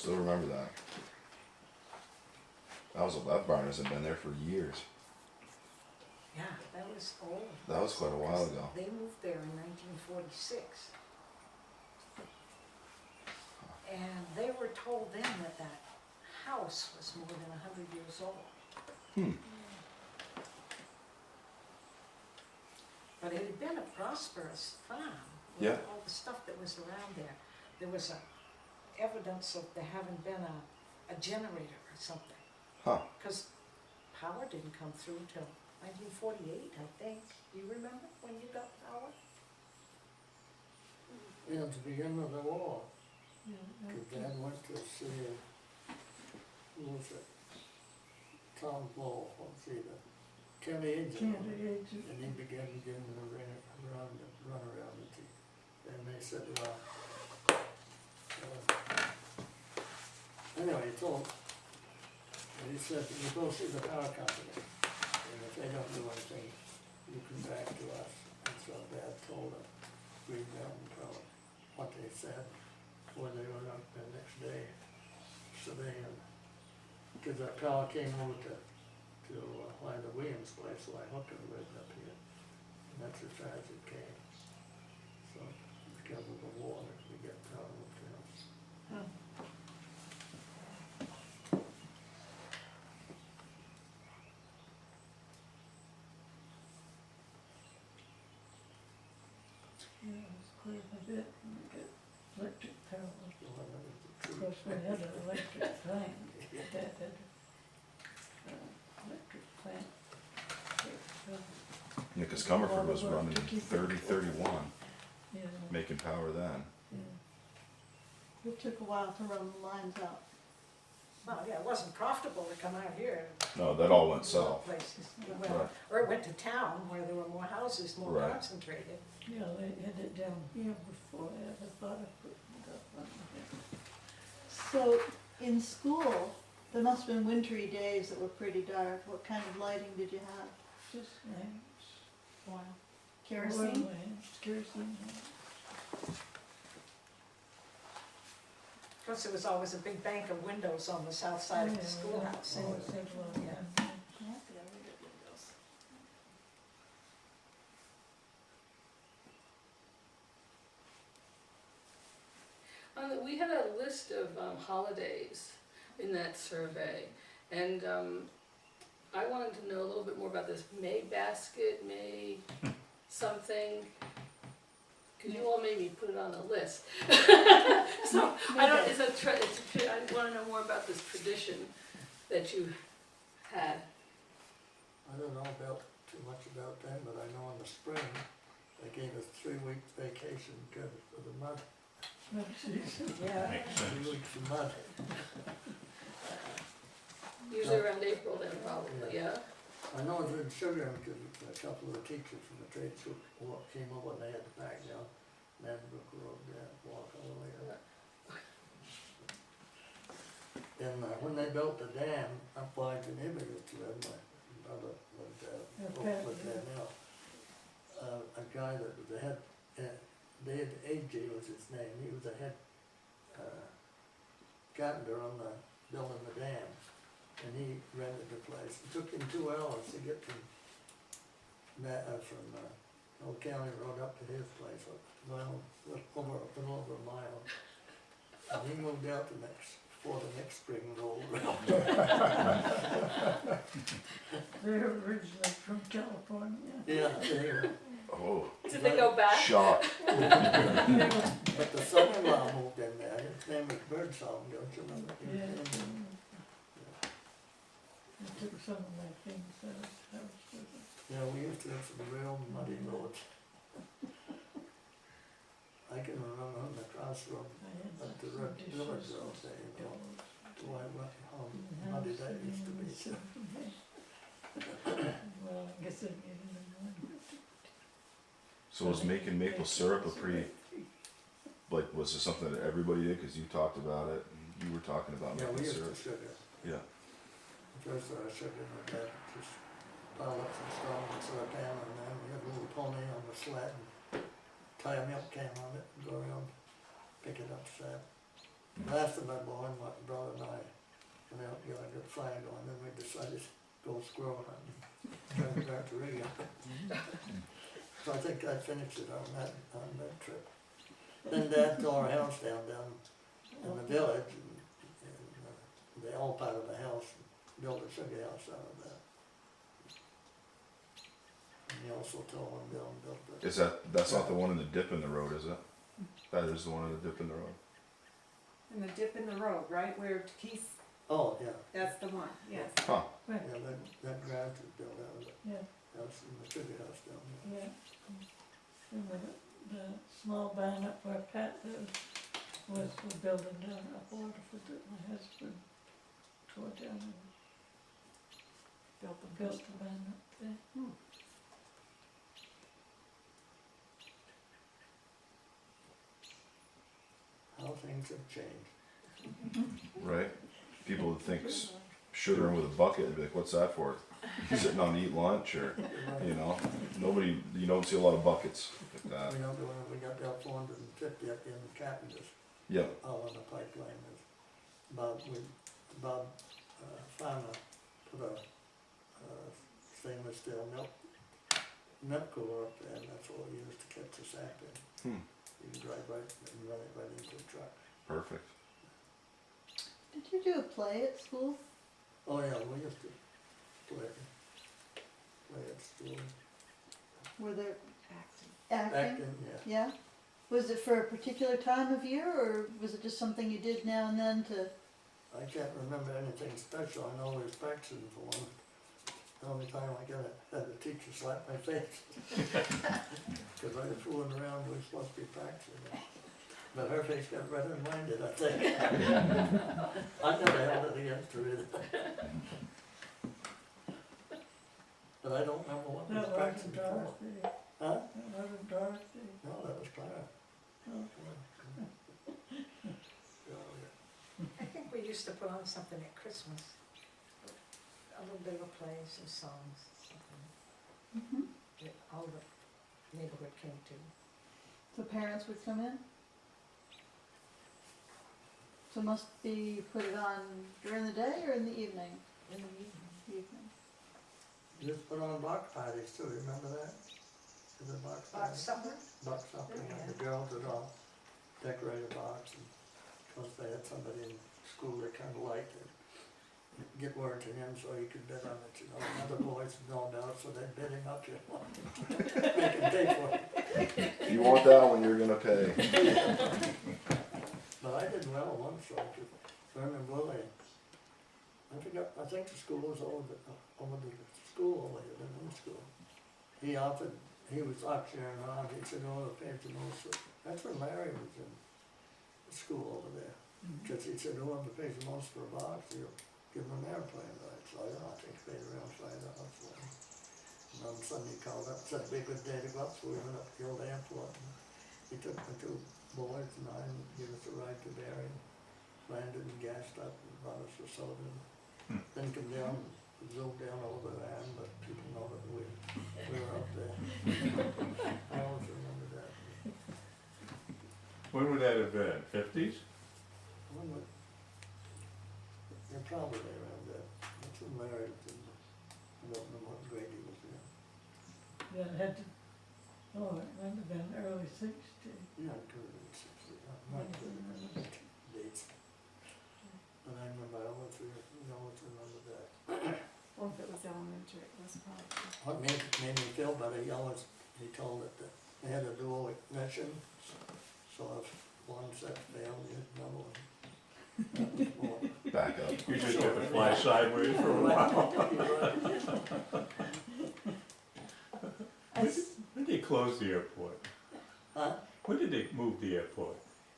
remember that. That barn hasn't been there for years. Yeah, that was old. That was quite a while ago. They moved there in 1946. And they were told then that that house was more than 100 years old. But it had been a prosperous farm with Yeah. all the stuff that was around there. There was evidence of there having been a generator or something. Huh. Because power didn't come through till 1948, I think. Do you remember when you got power? Yeah, at the beginning of the war, Yeah, cause Dad went to see, who was it? Tom Bull, let's see, the county agent. County agent. And he began giving them a run around the team. And they said, well, anyway, he said, you go see the power company, and if they don't do anything, you come back to us. And so Dad told him, read down and tell him what they said, when they went up the next day, surveying. Because that power came over to Lyda Williams' place, so I hooked him right up here. And that's as far as it came. So, because of the war, we get power up there. Yeah, it was quite a bit when we got electric power. So I know it's Of true. course, we had an electric plant. Dad had electric plant. Yeah, cause Comerford was running 30-31, Yeah, making power then. yeah. It took a while to run the lines out. Well, yeah, it wasn't profitable to come out here. No, that all went to south. Places. Right. Well, or it went to town where there were more houses, more Right. concentrated. Yeah, they had it down here before they ever thought of putting it up on here. So, in school, there must have been wintry days that were pretty dark. What kind of lighting did you have? Just lamps. Wow. Oil Kerosene? lamps, kerosene lamps. Of course, there was always a big bank of windows on the south side of the schoolhouse. Always had one, Yeah. yeah. Yeah, we got windows. We had a list of holidays in that survey, and I wanted to know a little bit more about this May basket, May something, because you all made me put it on the list. So, I don't, I wanna know more about this tradition that you had. I don't know too much about them, but I know in the spring, they gave us 3 weeks vacation because of the mud. Yeah. Makes 3 sense. weeks of mud. Usually around April then, probably, yeah? I know it's in sugar because a couple of the teachers from the trade school came over and they had to back down Madbrook Road there, walk all the way up. And when they built the dam up by the neighborhood to where my brother lived there now, a guy that was the head, Dave A.J. was his name, he was the head carpenter on the building the dam. And he rented the place. It took him 2 hours to get from Old County Road up to his place, over a mile. And he moved out before the next spring rolled around. They're originally from California. Yeah, they were. Oh, Did they go back? shock. But the son-in-law moved in there. His name was Birdsong, don't you remember? He was Yeah. in I took some of my things out of the house with them. Yeah, we used to have some real muddy roads. I can remember on the crossroad I had up to some Red dishes Village and Road there, you know. doors. Boy, how in the muddy house, that and used to then be. we sent them in. Well, I guess I gave them the one. So was making maple syrup a pretty, like, was it something that everybody did? Cause you talked about it, and you were talking about Yeah, we maple used syrup. to sugar. Yeah. First I said to my dad, just pile up some stone and set it down, and then we had a little pony on the sled and tie a milk can on it and go around, pick it up, sap. After my boy and my brother and I went out and got a good fire going, then we decided to go squirrel hunting, trying to start to rig up. So I think I finished it on that trip. Then Dad tore our house down in the village, and they all part of the house, and built a sugar house out of that. And he also tore one down and built the. Is that's not the one in the dip in the road, is it? That is the one in the dip in the road. And the dip in the road, right, where Keith's, Oh, yeah, that's the one, yes. Huh. Right, yeah, that garage was built out of the yeah, house in the sugar house down there. yeah. And the small barn up where Pat lives was the building down at Waterford that my husband tore down and Built the built the barn up there. How things have changed. Right? People would think sugar with a bucket, they'd be like, what's that for? Sitting on to eat lunch, or, you know, nobody, you don't see a lot of buckets like that. We don't do it, we got about 450 up in Cavendish, Yeah, all on the pipeline. Bob Farmer put a stainless steel milk cooler up there, and that's what we used to catch the sap in. You can drive right and run it right into the truck. perfect. Did you do a play at school? Oh yeah, we used to play at school. Were there Acting. acting? Acting, yeah. Yeah? Was it for a particular time of year, or was it just something you did now and then to, I can't remember anything special, I know we was practicing for one. The only time I had the teacher slap my face. Cause I was fooling around, we were supposed to be practicing. But her face got redder than mine did, I think. I never held it against her either. But I don't remember what we was That practicing wasn't for. Dorothy, Huh? that wasn't Dorothy. No, that was Clara. Oh. I think we used to put on something at Christmas, a little bit of a play, some songs, something that all the neighborhood came to. the parents would come in? So must be put it on during the day or in the evening? In the evening. Evening. Just put on box parties too, remember that? The box Box parties? supper? Box supper, and the girls would all decorate a box, and plus they had somebody in school they kinda liked it. Get word to him so he could bid on it, you know, and other boys would know about it, so they'd bid him up, you know. Make him pay for it. If you want that one, you're gonna pay. But I did well once, so I could, Vernon Willie. I think the school was over the school over there, the new school. He was auctioneering around, he said, oh, the paid the most. That's when Larry was in school over there. Cause he said, whoever pays the most for a box, he'll give them an airplane ride. So I don't know, I think he paid around $5 for it. And on Sunday he called up, said it'd be a good day to go up, so we went up to the old airport. And he took my two boys and I and gave us a ride to Barry. Landed and gassed up and brought us a soda. Then come down and zoomed down over there, but people know that we were up there. I always remember that. When would that have been, 50s? When we- They're probably around that. That's when Larry was in, I don't know what grade he was in. Yeah, it had to, oh, it might have been early 60s. Yeah, it could have been 60, not good dates. But I remember, I always remember that. Or if it was elementary, it was probably. What made me feel better, he told it that they had a dual ignition, so if one set failed, you had another one. That was more. Back up. You just have to fly sideways for a while. When did they close the airport? Huh? When did they move the airport?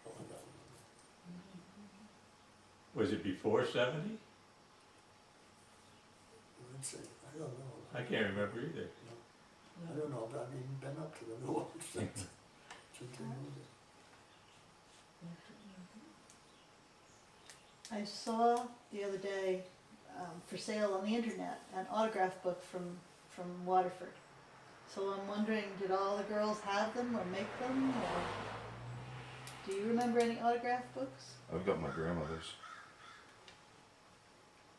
Oh, no. Was it before 70? Let's see, I don't know. I can't remember either. I don't know if I've even been up to the new one since they moved it. I saw the other day for sale on the internet, an autograph book from Waterford. So I'm wondering, did all the girls have them or make them, or do you remember any autograph books? I've got my grandmother's.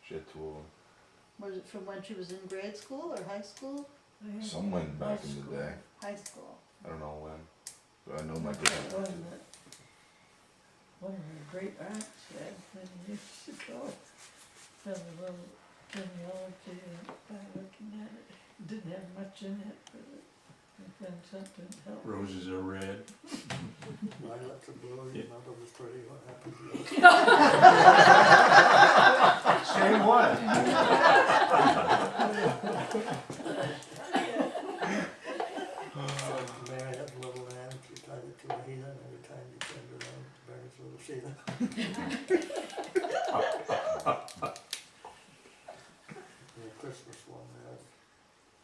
She had two of them. Was it from when she was in grade school or high school? I had Some went back high in the school. day. High school. I don't know when, but I know my One grandmother. that one of my great aunts had many years ago. Had a little genealogy and by looking at it, didn't have much in it, but it been something helped. Roses are red. Violets are blue, your mother was pretty, what happened to you? Same one. Mary had a little lamb, she tied it to a heather, and every time you turned around, it burned its little feather. And the Christmas one,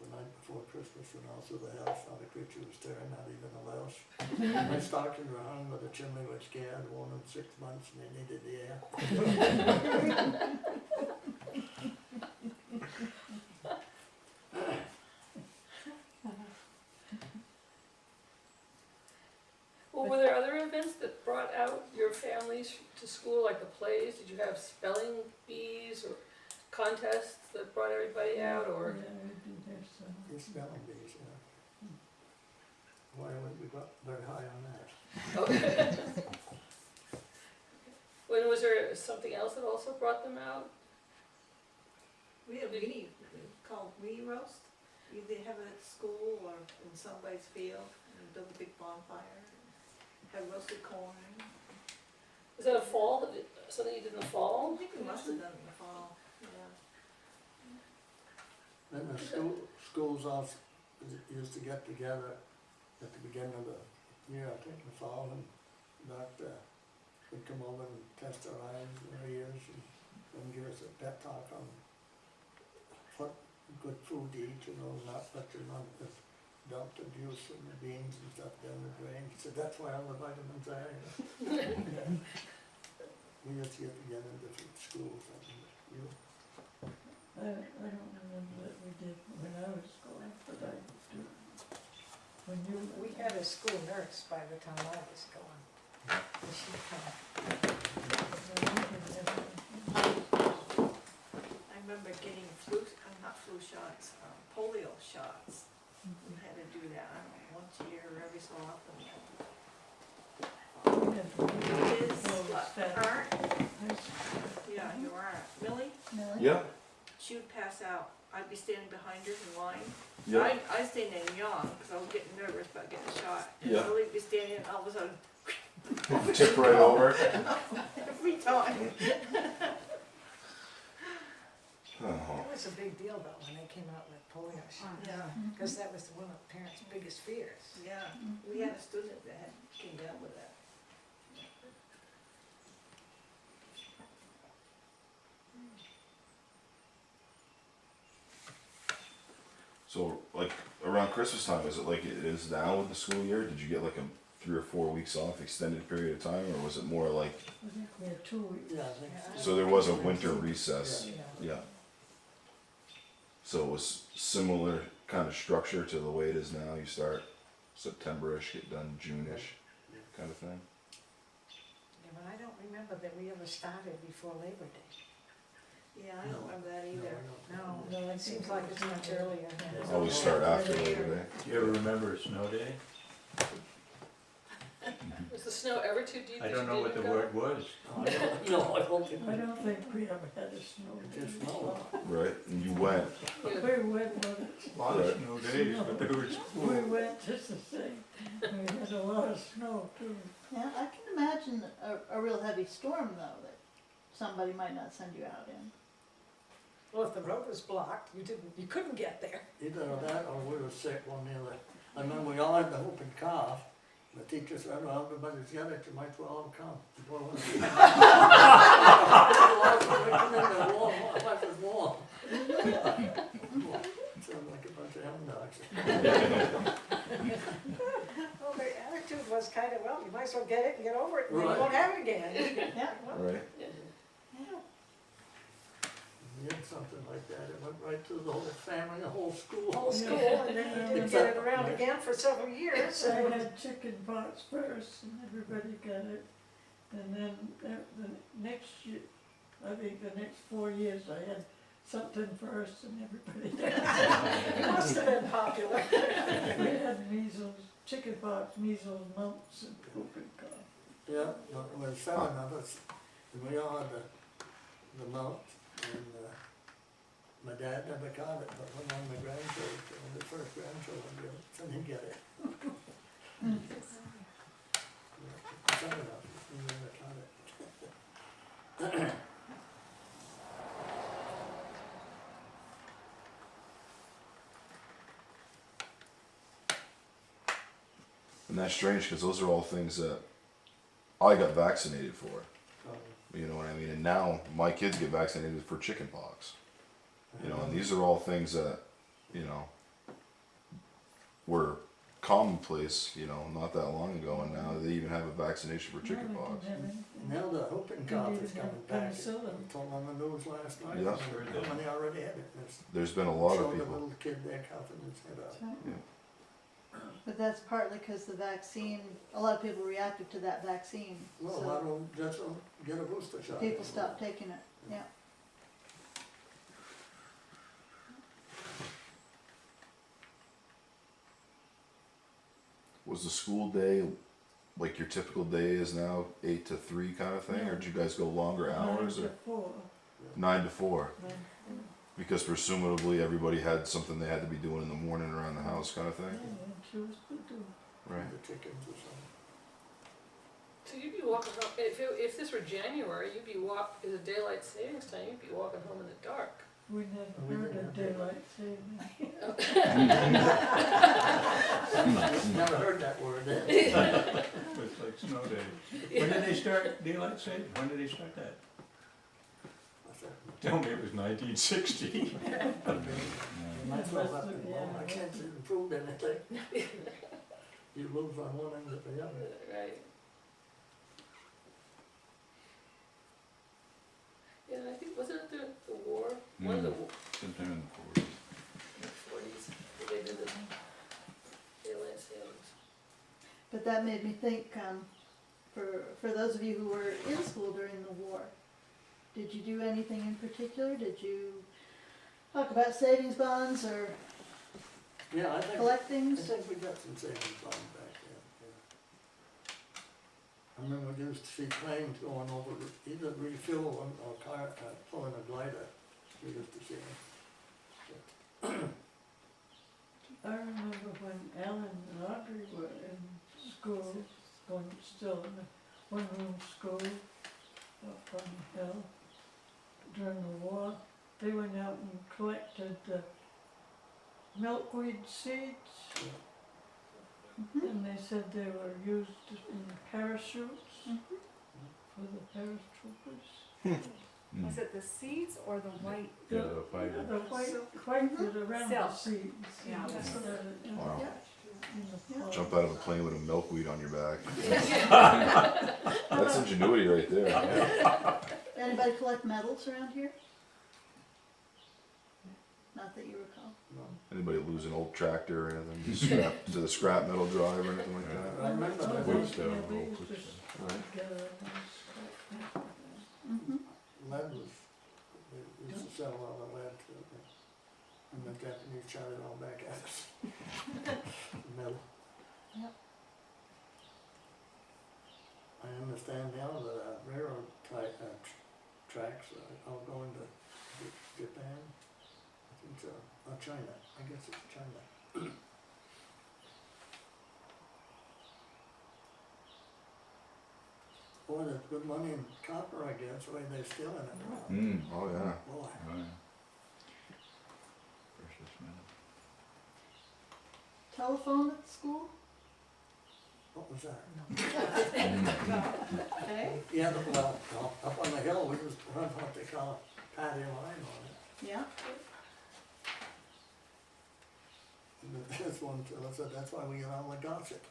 the night before Christmas, when I was at the house, not a creature was stirring, not even a louse. My stockings were hung with a chimney which Gay had worn in 6 months, and they needed the air. Well, were there other events that brought out your families to school, like the plays? Did you have spelling bees or contests that brought everybody out, or? Yeah, we did have some. It's spelling bees, you know. Why would we got very high on that? Okay. When was there something else that also brought them out? We have weenie, called weenie roast. You either have it at school or in somebody's field, and build a big bonfire, have roasted corn. Was that a fall, something you did in the I fall? think we must have done it in the fall, yeah. Then the schools also used to get together at the beginning of the year, I think in the fall, and doctor would come over and test our eyes and our ears and give us a pep talk on what good food to eat, you know, not lecturing on the dumped abuse and the beans and stuff down the drain. He said, that's why all the vitamins are, you know. We used to get together in different schools, and you, I don't remember that we did when I was going, but I do. When you. We had a school nurse by the time I was going. She'd come. I remember getting not flu shots, polio shots. We had to do that, I don't know, once a year or every so often. Kids, aren't, yeah, you aren't. Millie, Millie? Yeah, she would pass out. I'd be standing behind her in line. yeah, I stayed there young, because I was getting nervous about getting a shot. And Yeah. Millie'd be standing, and all of a sudden, tip right over. every time. Oh, It was a big deal though, when they came out with polio shots, Yeah, because that was one of the parents' biggest fears. yeah. We had a student that came down with that. so like around Christmas time, is it like it is now with the school year? Did you get like a 3 or 4 weeks off, extended period of time, or was it more like, I think we had 2 weeks. yeah, I think so. so there was a winter recess? You know. Yeah. So it was similar kind of structure to the way it is now. You start September-ish, get done June-ish, kind of thing. Yeah, but I don't remember that we ever started before Labor Day. Yeah, I don't remember that either. No, No, I it seems think like it it's was much in- earlier. Always start after Labor Day. Do you ever remember a snow day? Was the snow ever too deep I that don't you know what the didn't go? word was. No, I don't I don't think we ever had a snow It day. just snowed. Right, and you went. Yeah. We went, but A lot of snow days, but they were we school. went just the same. We had a lot of snow too. Yeah, I can imagine a real heavy storm though, that somebody might not send you out in. Well, if the road was blocked, you couldn't get there. Either that or we were sick one the other. I remember we all had the whooping cough. The teacher said, well, everybody's got it, you might as well all come. Boy, when we come in there warm, life was warm. Sounded like a bunch of hound dogs. Well, their attitude was kind of, well, you might as well get it and get over it, and then you Right. won't have it again. Yeah. Right. Yeah. We you had something like that, it went right through the whole family, the whole school. Whole school, and then you didn't get it around again for several years, so. I had chicken pox first and everybody got it. And then the next year, I think the next 4 years, I had something first and everybody got it. It must have been popular. We had measles, chicken pox, measles, mumps, and whooping cough. Yeah, well, there was 7 of us, and we all had the mumps, and, my dad never got it, but one of my grandchildren, the first grandchildren, didn't get it. Yeah, 7 of us, we never got it. And that's strange because those are all things that I got vaccinated for. You know what I mean? And now my kids get vaccinated for chicken pox. You know, and these are all things that, you know, were commonplace, you know, not that long ago, and now they even have a vaccination for chicken pox. Now the whooping cough is coming back. I penicillin. told on the news last night. Yeah. How many already had it? There's been a lot of Showed the people. little kid there coughing his head off. But that's partly because the vaccine, a lot of people reacted to that vaccine, Well, so why don't just get a booster shot? people stopped taking it, yeah. Was the school day like your typical day is now 8 to 3 kind of thing, or did you guys go longer hours, or 9 to 4? Because presumably everybody had something they had to be doing in the morning around the house, kind of thing. Right. The chickens or something. So you'd be walking home, if this were January, you'd be is a daylight savings time, you'd be walking home in the dark. We never heard of daylight saving. Never heard that word. It's like snow days. When did they start daylight saving? When did they start that? Tell me it was 1960. Might as well have to go. I can't see it improve anything. You lose on one end of the other. Right. Yeah, I think, wasn't it the war? One of the Sometime in the 40s. 40s, they did the daylight savings. But that made me think, for those of you who were in school during the war, did you do anything in particular? Did you talk about savings bonds or Yeah, I collect things? think we got some savings bonds back then, yeah. I remember we used to see trains going over, either refill them or pulling a glider. We used to see them. I remember when Alan and Audrey were in school, still in the one-room school up on the hill during the war, they went out and collected milkweed seeds. And they said they were used in parachutes for the paratroopers. Was it the seeds or the white? Yeah, the fiber. The white was around the Silk. seeds. Yeah. Wow. In the fall. Jump out of a plane with a milkweed on your back. That's ingenuity right there. Anybody collect medals around here? Not that you recall. Anybody lose an old tractor or anything? To the scrap metal drive or anything like that? I remember that. Wood stove, Yeah, they old used wood to stove. Right. gather them and Lead was, they used to sell all the lead to them. And the Japanese shot it all back at us. Metal. Yep. I understand now that railroad tracks are all going to Japan. I think so, or China, I guess it's China. Boy, there's good money in copper, I guess, the way they're stealing it. Oh, yeah. Boy. Oh, yeah. Precious metal. Telephone at school? What was that? Okay. Yeah, well, up on the hill, we used to run what they call a patio line on it. Yeah. And this one, so that's why we get all the gossip.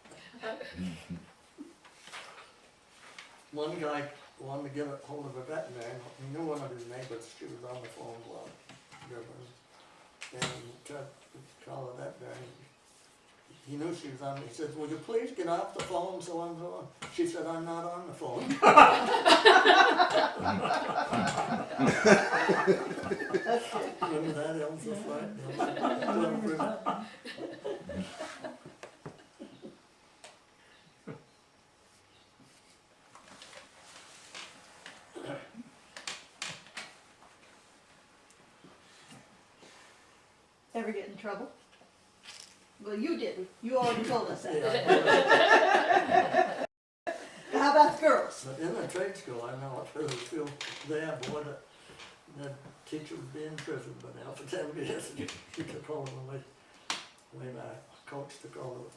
One guy wanted to get a hold of a veterinarian, he knew one of his neighbors, she was on the phone while and tried to call the veterinarian. He knew she was on, he said, would you please get off the phone, so and so on? She said, I'm not on the phone. Remember that, Elsa Flight? Ever get in trouble? Well, you did, you already told us that. Yeah. How about the girls? But in the trade school, I know it really feel there, boy, that the teacher would be in prison, but now for 10 years, he took hold of me. When my coach took hold of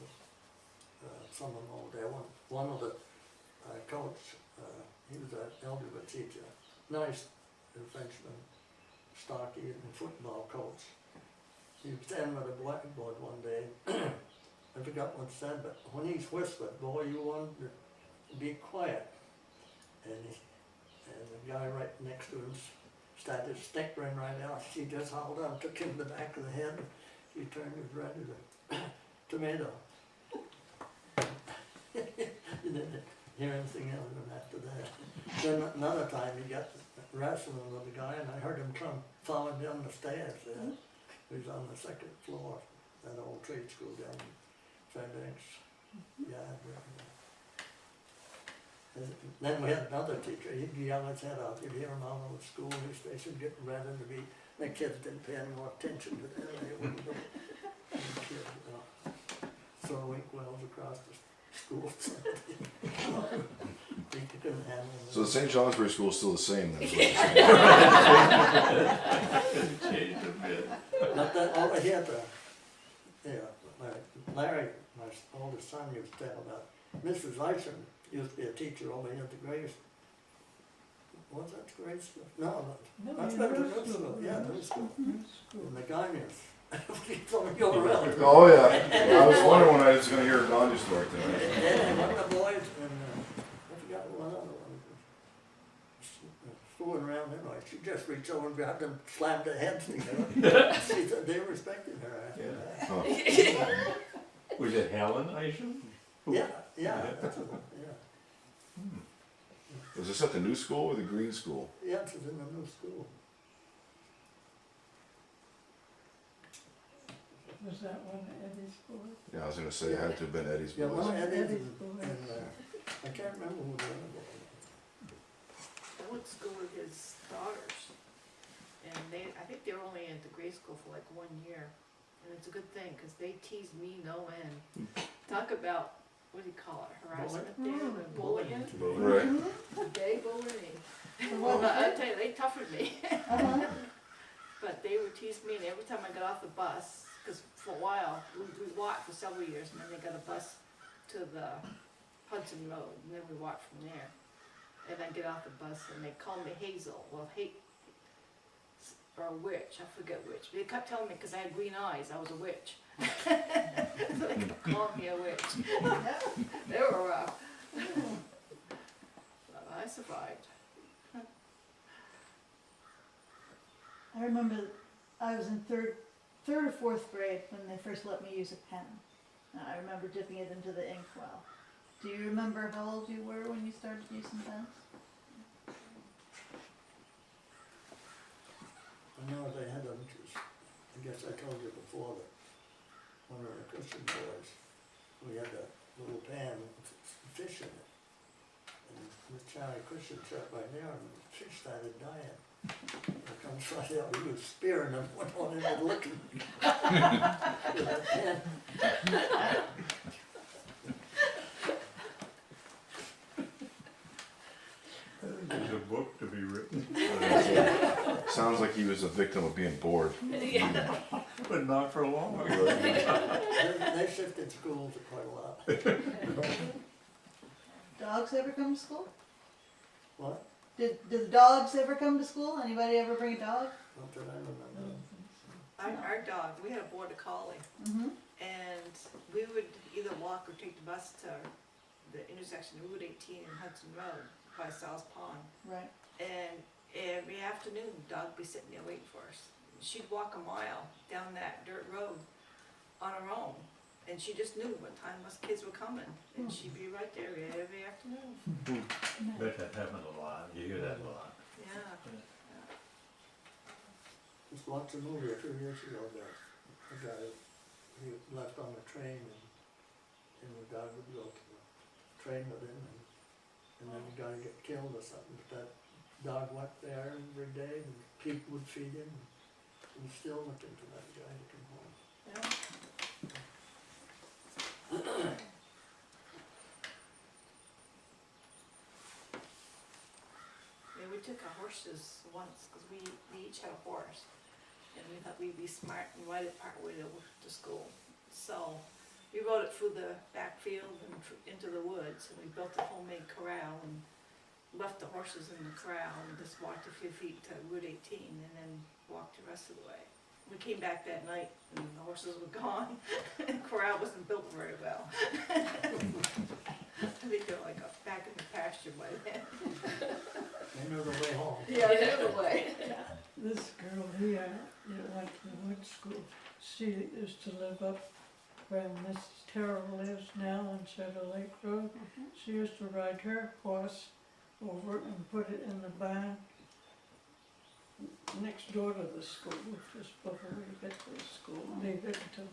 someone over there, one of the coach, he was an elderly teacher, nice Frenchman, stocky and football coach. He was standing at a blackboard one day, I forgot what it said, but when he whispered, boy, you want to be quiet. And the guy right next to him started snickering right out. He just hauled on, took him in the back of the head. He turned as red as a tomato. He didn't hear anything else after that. Then another time he got wrestling with the guy, and I heard him come falling down the stairs there. He was on the second floor, that old trade school down in Fairbanks. Yeah, then we had another teacher, he'd yell his head off, you'd hear him all over the school station getting ready to be, the kids didn't pay any more attention to them, they wouldn't go. The kids, throw inkwells across the school. He couldn't handle it. So the St. Johnsbury School is still the same then? Is what you're saying. Changed a bit. Not that, all I had to, Larry, my oldest son, used to tell about, Mrs. Lyson used to be a teacher over here at the Grace. Was that the Grace school? No, that's better than middle school, yeah, middle school. And the guy is, he's only go around. Oh, yeah. I was wondering when I was gonna hear a Gandhi story tonight. And one of the boys, and I forgot one other one, fooling around anyway, she just reached over and grabbed them, slammed their heads together. She said they respected her after that. Huh. Was it Helen Isham? Yeah, that's it, yeah. Was this at the new school or the green school? Yeah, it's in the new school. Was that one Eddie's boy? Yeah, I was gonna say it had to have been Eddie's Yeah, boys. one of Eddie's Eddie's and, boy. I can't remember who the other boy I went to school with his daughters, and I think they were only at the grade school for like 1 year, and it's a good thing, cause they teased me no end. Talk about, what do you call it, harassment there, the bullying, Right. they bullied me. Well, But I tell you, they toughened me. uh-huh. But they would tease me, and every time I got off the bus, because for a while, we walked for several years, and then they got a bus to the Hudson Road, and then we walked from there. And I get off the bus, and they called me Hazel, or or a witch, I forget which. They kept telling me, because I had green eyes, I was a witch. So they kept calling me a witch. They were rough. But I survived. I remember I was in third or fourth grade when they first let me use a pen. I remember dipping it into the inkwell. Do you remember how old you were when you started using pens? I know they had them, I guess I told you before that when we were Christian boys, we had a little pan with fish in it. And the Charlie Christian sat right there, and the fish started dying. It comes right out, he was spearing them, went on in and looking. With that pen. There's a book to be written, Sounds like he was a victim of being bored. but not for long. They shifted schools quite a lot. Dogs ever come to school? What? Did the dogs ever come to school? Anybody ever bring a dog? Not that I remember. Our dog, we had a border collie, Mm-hmm. and we would either walk or take the bus to the intersection of Route 18 and Hudson Road by South Pond. Right. And every afternoon, Doug would be sitting there waiting for us. She'd walk a mile down that dirt road on her own, and she just knew what time us kids were coming, and she'd be right there every afternoon. Bet that happens a lot, you hear that a lot. Yeah. Just watched a movie a few years ago that a guy, he left on the train and the guy would go to the train with him and then the guy get killed or something, but that dog went there every day and people would feed him and he's still looking for that guy to come home. Yeah. Yeah, we took our horses once, cause we each had a horse, and we thought we'd be smart and ride it part way to school. So, we rode it through the backfield and into the woods, and we built a homemade corral and left the horses in the corral and just walked a few feet to Route 18 and then walked the rest of the way. We came back that night and the horses were gone, and the corral wasn't built very well. I think they're like back in the pasture by then. They know the way home. Yeah, the other way. This girl here, that went to the wood school, she used to live up where Mrs. Terrell lives now on Shadow Lake Road. She used to ride her horse over and put it in the barn next door to the school, just before we get to the school, leave it until,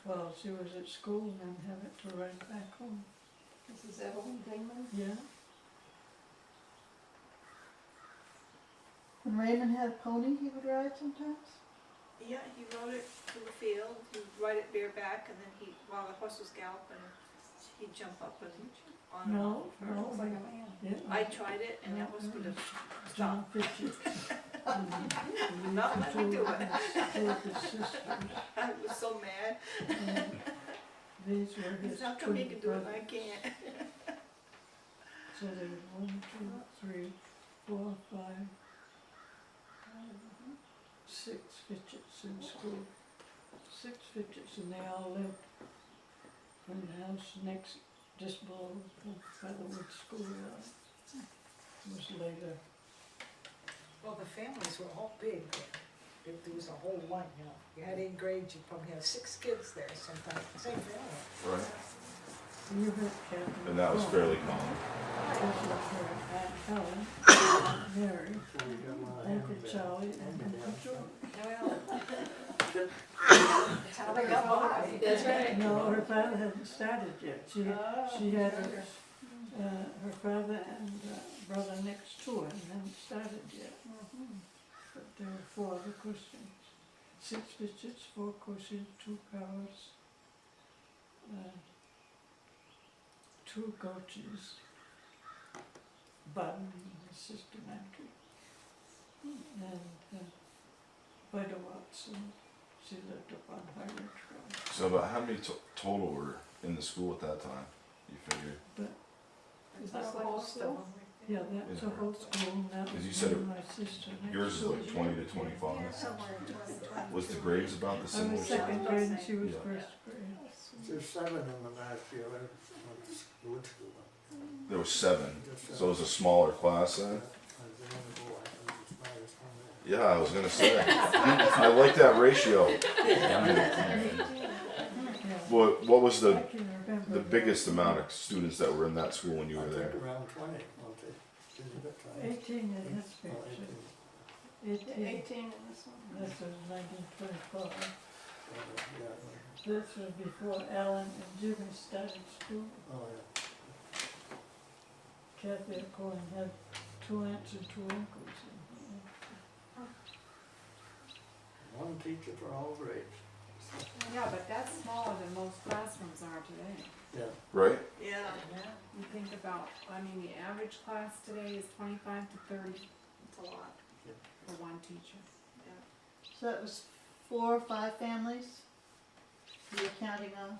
while she was at school, and then have it to ride back home. This is Evelyn Dingman. Yeah, When Raymond had a pony, he would ride sometimes? Yeah, he rode it through the field, he'd ride it bareback, and then while the horse was galloping, he'd jump up and on and no, off. no, It's like a man. yeah. I tried it and that was gonna John stop. Fitchett. Not let me do it. Two of his sisters. I was so mad. And these were He his said, how come you twin can do it and brothers. I can't? So there was 1, 2, 3, 4, 5, 6 Fitchett's in school. 6 Fitchett's, and they all lived in the house next, just below the Featherwood School. It was later. Well, the families were all big there. There was a whole line, you know. You had 8 grades, you probably had 6 kids there sometimes, same family. Right. You heard Catherine. And that was Ball. fairly common. This was her Aunt Helen, Aunt Mary, So we got one of Uncle them Charlie, that- and Uncle George. Well, that's how they got by. That's right. No, her father hadn't started yet. She had her father and brother next to her and hadn't started yet. But there were 4 other Christians. 6 Fitchett's, 4 Christians, 2 Powers, 2 Goaches, Button, his sister Maggie, and Vida Watson. She lived up on High Ridge Road. So about how many total were in the school at that time, you figure? Is That's that like whole most of school? them. Yeah, that's a whole school, and that As you was said, me and my sister. next Yours is door. like 20 to 25. Yeah, somewhere in 20. Was the grades about the I similar was size? second grade and she was Yeah. first grade. There's 7 in the last year, I went to wood school. There was 7, so it was a smaller class then? I was the only boy, I was the smartest one there. Yeah, I was gonna say. I like that ratio. Yeah. What was I the can remember. biggest amount of students that were in that school when you I were think there? around 20, won't they? Didn't it, 20? 18 in this Oh, picture. 18. 18, in this one. this was 1925. Yeah, This was before Alan and Jimmy started school. oh, yeah. Kathy Cohen had 2 aunts and 2 uncles. One teacher for all grades. Yeah, but that's smaller than most classrooms are today. Yeah. Right? Yeah. You think about, I mean, the average class today is 25 to 30 It's a lot. for one teacher. So that was 4 or 5 families you were counting on?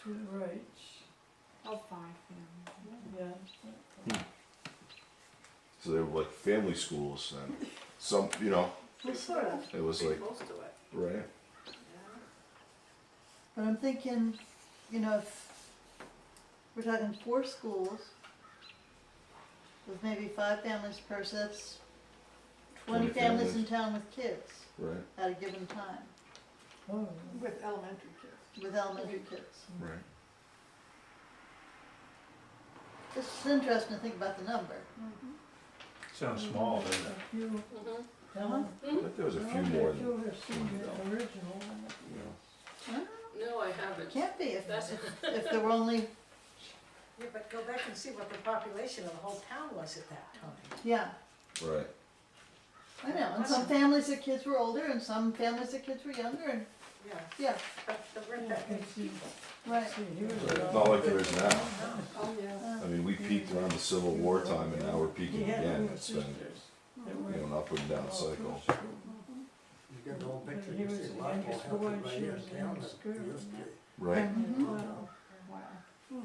To the rights, Oh, 5 families. yeah. So they were like family schools and some, you know, Well, sort of. it was Pretty like, close to it, right? yeah. But I'm thinking, you know, if we're talking 4 schools with maybe 5 families per, so that's 20 20 families in families. town with kids Right, at a given time, Oh, With elementary kids. with elementary kids. right. This is interesting to think about the number. Sounds small, doesn't it? a few, Mhm. I think there was a few more than, You have seen the original one. you know. No, I haven't. Can't be if, That's, if there were only, Yeah, but go back and see what the population of the whole town was at that time. yeah, Right, I know. And some families, the kids were older, and some families, the kids were younger, and, Yeah, yeah, but there weren't that many people. right. See, he was right, around. not like there is now. Oh, Uh, I mean, we peaked around the Civil War time and now we're He peaking had again. older It's been, sisters that you went know, an up and down all cycle. through school. You get the whole picture, He you was see the a lot more youngest healthy boy, right she here was in the town youngest than girl, it used to and be. Right, Wow. Wow.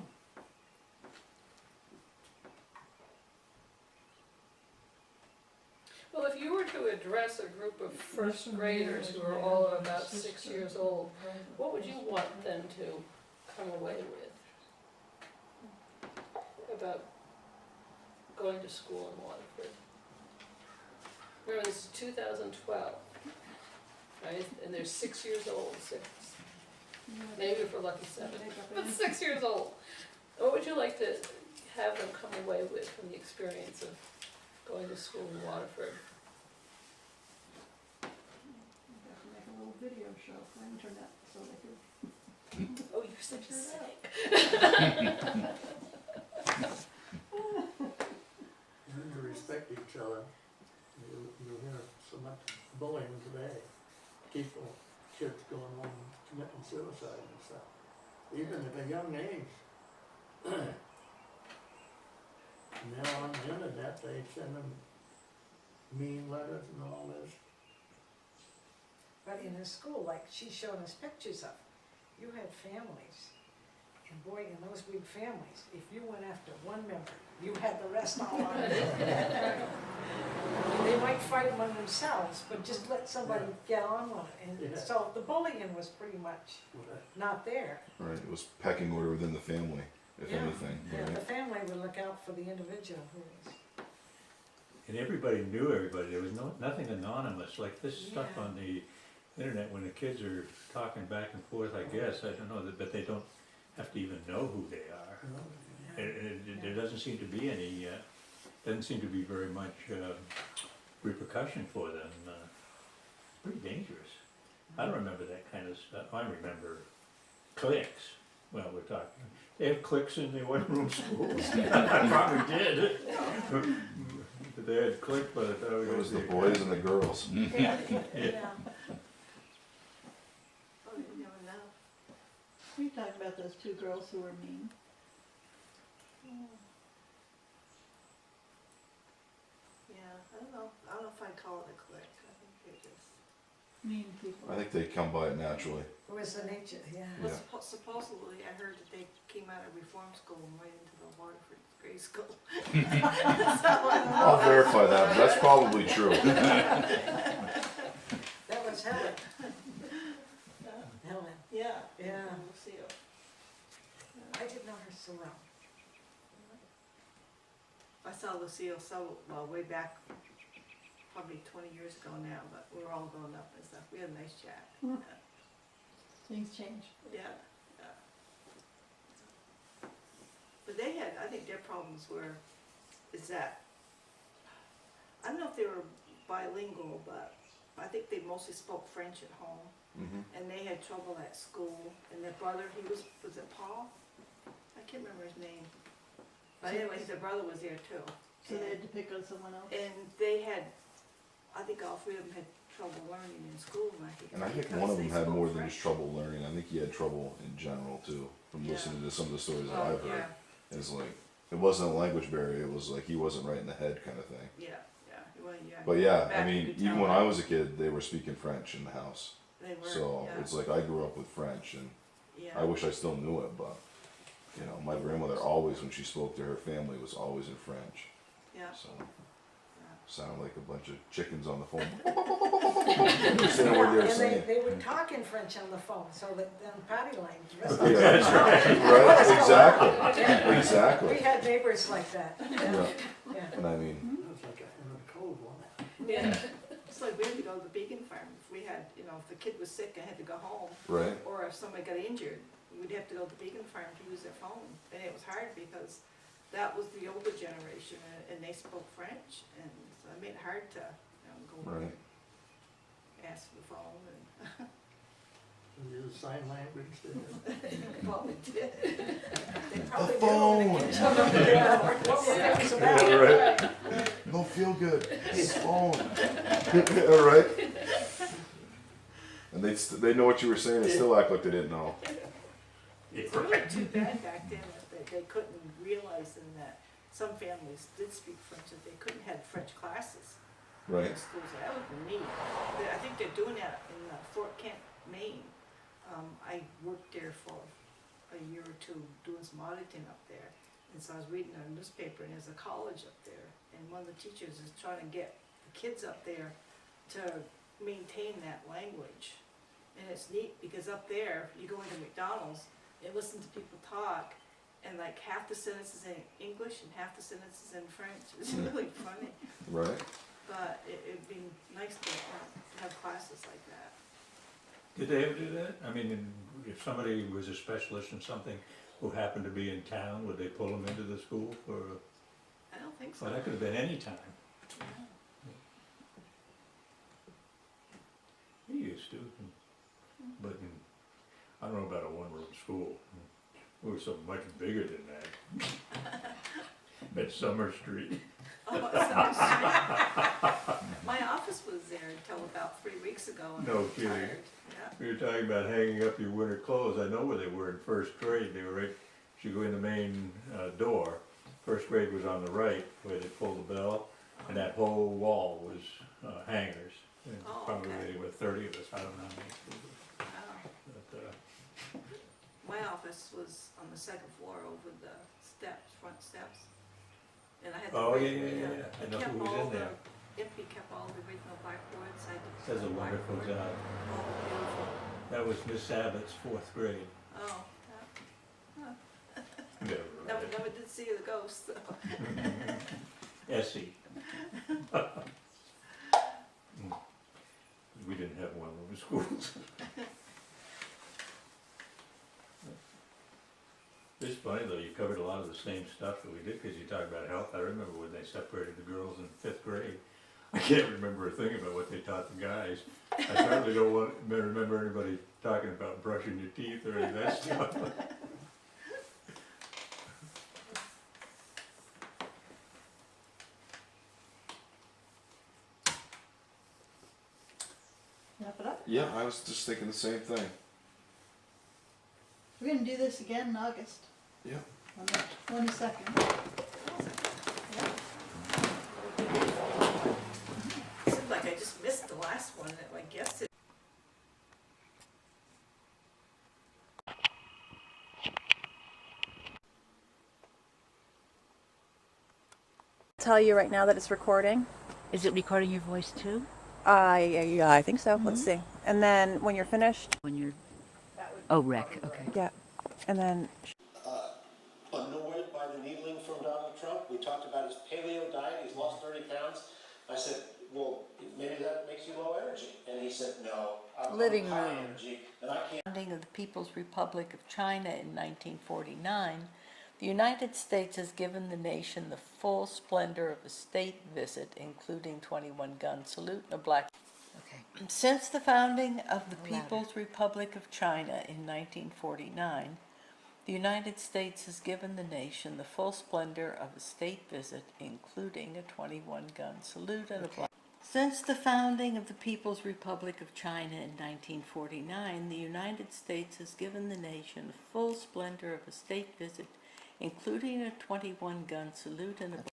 well, if you were to address a group of first graders who are all about 6 years old, what would you want them to come away with about going to school in Waterford? Remember, this is 2012, right? And they're 6 years old, 6. Maybe if we're lucky 7, but 6 years old. What would you like to have them come away with from the experience of going to school in Waterford? Have to make a little video show for internet so they could. Oh, you're such a cynic. Learn to respect each other. You hear so much bullying today. People, kids going home and committing suicide and stuff. Even at a young age. Now on the internet, they send them mean letters and all this. But in a school, like she's showing us pictures of, you had families. And boy, in those big families, if you went after one member, you had the rest all on you. They might fight among themselves, but just let somebody get on with it. And Yeah. so the bullying was pretty much not there. right. It was pecking order within the family, if Yeah. anything, And the right? family would look out for the individual who was. And everybody knew everybody, there was nothing anonymous, like this stuff Yeah. on the internet when the kids are talking back and forth, I guess, I don't know, but they don't have to even know who they are. There doesn't seem to be any, doesn't seem to be very much repercussion for them, pretty dangerous. I don't remember that kind of stuff, I remember cliques, well, we're talking, they have cliques in the one-room schools, I probably did. But they had cliques, but I thought It was the boys and the girls. Yeah. Yeah. Oh, you never know. We talked about those 2 girls who were mean. Yeah, I don't know if I'd call it a clique, I think they just. Mean people. I think they come by it naturally. It was the nature, yeah. Yeah. Well, supposedly, I heard that they came out of reform school and right into the Waterford grade school. I'll verify that, but that's probably true. That was Helen. Helen, Yeah. Yeah. And Lucille. I didn't know her so well. I saw Lucille well, way back, probably 20 years ago now, but we were all grown up and stuff. We had a nice chat. Things change. Yeah, yeah. But they had, I think their problems were, is that, I don't know if they were bilingual, but I think they mostly spoke French at home. Mhm. And they had trouble at school, and their brother, was it Paul? I can't remember his name. But anyways, their brother was there too. So they had to pick on someone else. And they had, I think all 3 of them had trouble learning in school, and I think. And I think because one of they them had spoke more than French. just trouble learning. I think he had trouble in general too, from Yeah. listening to some of the stories that Oh, I've heard. It's like, it wasn't a language barrier, it was like he wasn't right in the head kind of thing. Yeah, well, yeah. But yeah, Back I you mean, could even tell when that I was a kid, they were speaking French in the house. They were, So yeah, it's like I grew up with French and yeah. I wish I still knew it, but you know, my grandmother always, when she spoke to her family, was always in French. Yeah, So yeah. sound like a bunch of chickens on the phone. Understand what they're And saying. they would talk in French on the phone, so that then Patty Lane. Yeah, that's right, exactly, exactly. We had neighbors like that. Yeah, Yeah. and I mean, It's like a Henry Cove one. Yeah. It's like we had to go to the Beacon Farm, if we had, you know, if the kid was sick and had to go home, right, or if somebody got injured, we'd have to go to the Beacon Farm to use their phone. And it was hard because that was the older generation and they spoke French, and so it made it hard to, you know, go right. ask for the phone and, And use sign language there. well, we did. They probably phone. do. Yeah. What were they about? Yeah, right. Don't feel good. It's phone. All right. And they know what you were saying and still act like they didn't know. It's really too bad back then that they couldn't realize in that some families did speak French, that they couldn't have French classes in Right. schools. That would be neat. I think they're doing that in Fort Kent, Maine. I worked there for a year or two doing some auditing up there. And so I was reading a newspaper, and there's a college up there. And one of the teachers is trying to get the kids up there to maintain that language. And it's neat because up there, you go into McDonald's and listen to people talk, and like half the sentences in English and half the sentences in French. It's really funny. Right. But it'd be nice to have classes like that. Did they ever do that? I mean, if somebody was a specialist in something who happened to be in town, would they pull them into the school for, I don't think so. well, that could have been any time. Yeah. He used to, but I don't know about a one-room school. We were so much bigger than that. At Summer Street. Oh, it sounds my office was there until about 3 weeks ago. And No I was kidding. tired. Yeah. We were talking about hanging up your winter clothes. I know where they were in first grade. They were right, as you go in the main door. First grade was on the right, where they pulled the bell, and that whole wall was hangers. And Oh, probably okay. there were 30 of us. I don't know how many schools. Wow. But, My office was on the second floor over the steps, front steps. And I had oh, the yeah. I know kept who was all in there. Ippy kept all the original blackboards. I did Does a the wonderful blackboard. job. Oh, beautiful. That was Miss Abbott's fourth grade. Oh, Never never, read never did see the ghost, though. Essie. We didn't have one-room schools. It's funny though, you covered a lot of the same stuff that we did, because you talk about health. I remember when they separated the girls in fifth grade. I can't remember a thing about what they taught the guys. I certainly don't remember anybody talking about brushing your teeth or any of that stuff. Wrap it up. Yeah, I was just thinking the same thing. We're gonna do this again in August, Yeah. on the 22nd. Seems like I just missed the last one, I guess it. Tell you right now that it's recording. Is it recording your voice too? Yeah, I think so. Let's see. And then when you're finished, When you're. Oh, Rick, okay. yeah. And then Annoyed by the needling from Donald Trump. We talked about his paleo diet, he's lost 30 pounds. I said, well, maybe that makes you low energy. And he said, no, I'm Living high room. energy, and I can't. Founding of the People's Republic of China in 1949, the United States has given the nation the full splendor of a state visit, including 21-gun salute and a black. Okay. Since the founding of the People's Republic of China in 1949, the United States has given the nation the full splendor of a state visit, including a 21-gun salute and a black. Since the founding of the People's Republic of China in 1949, the United States has given the nation the full splendor of a state visit, including a 21-gun salute and a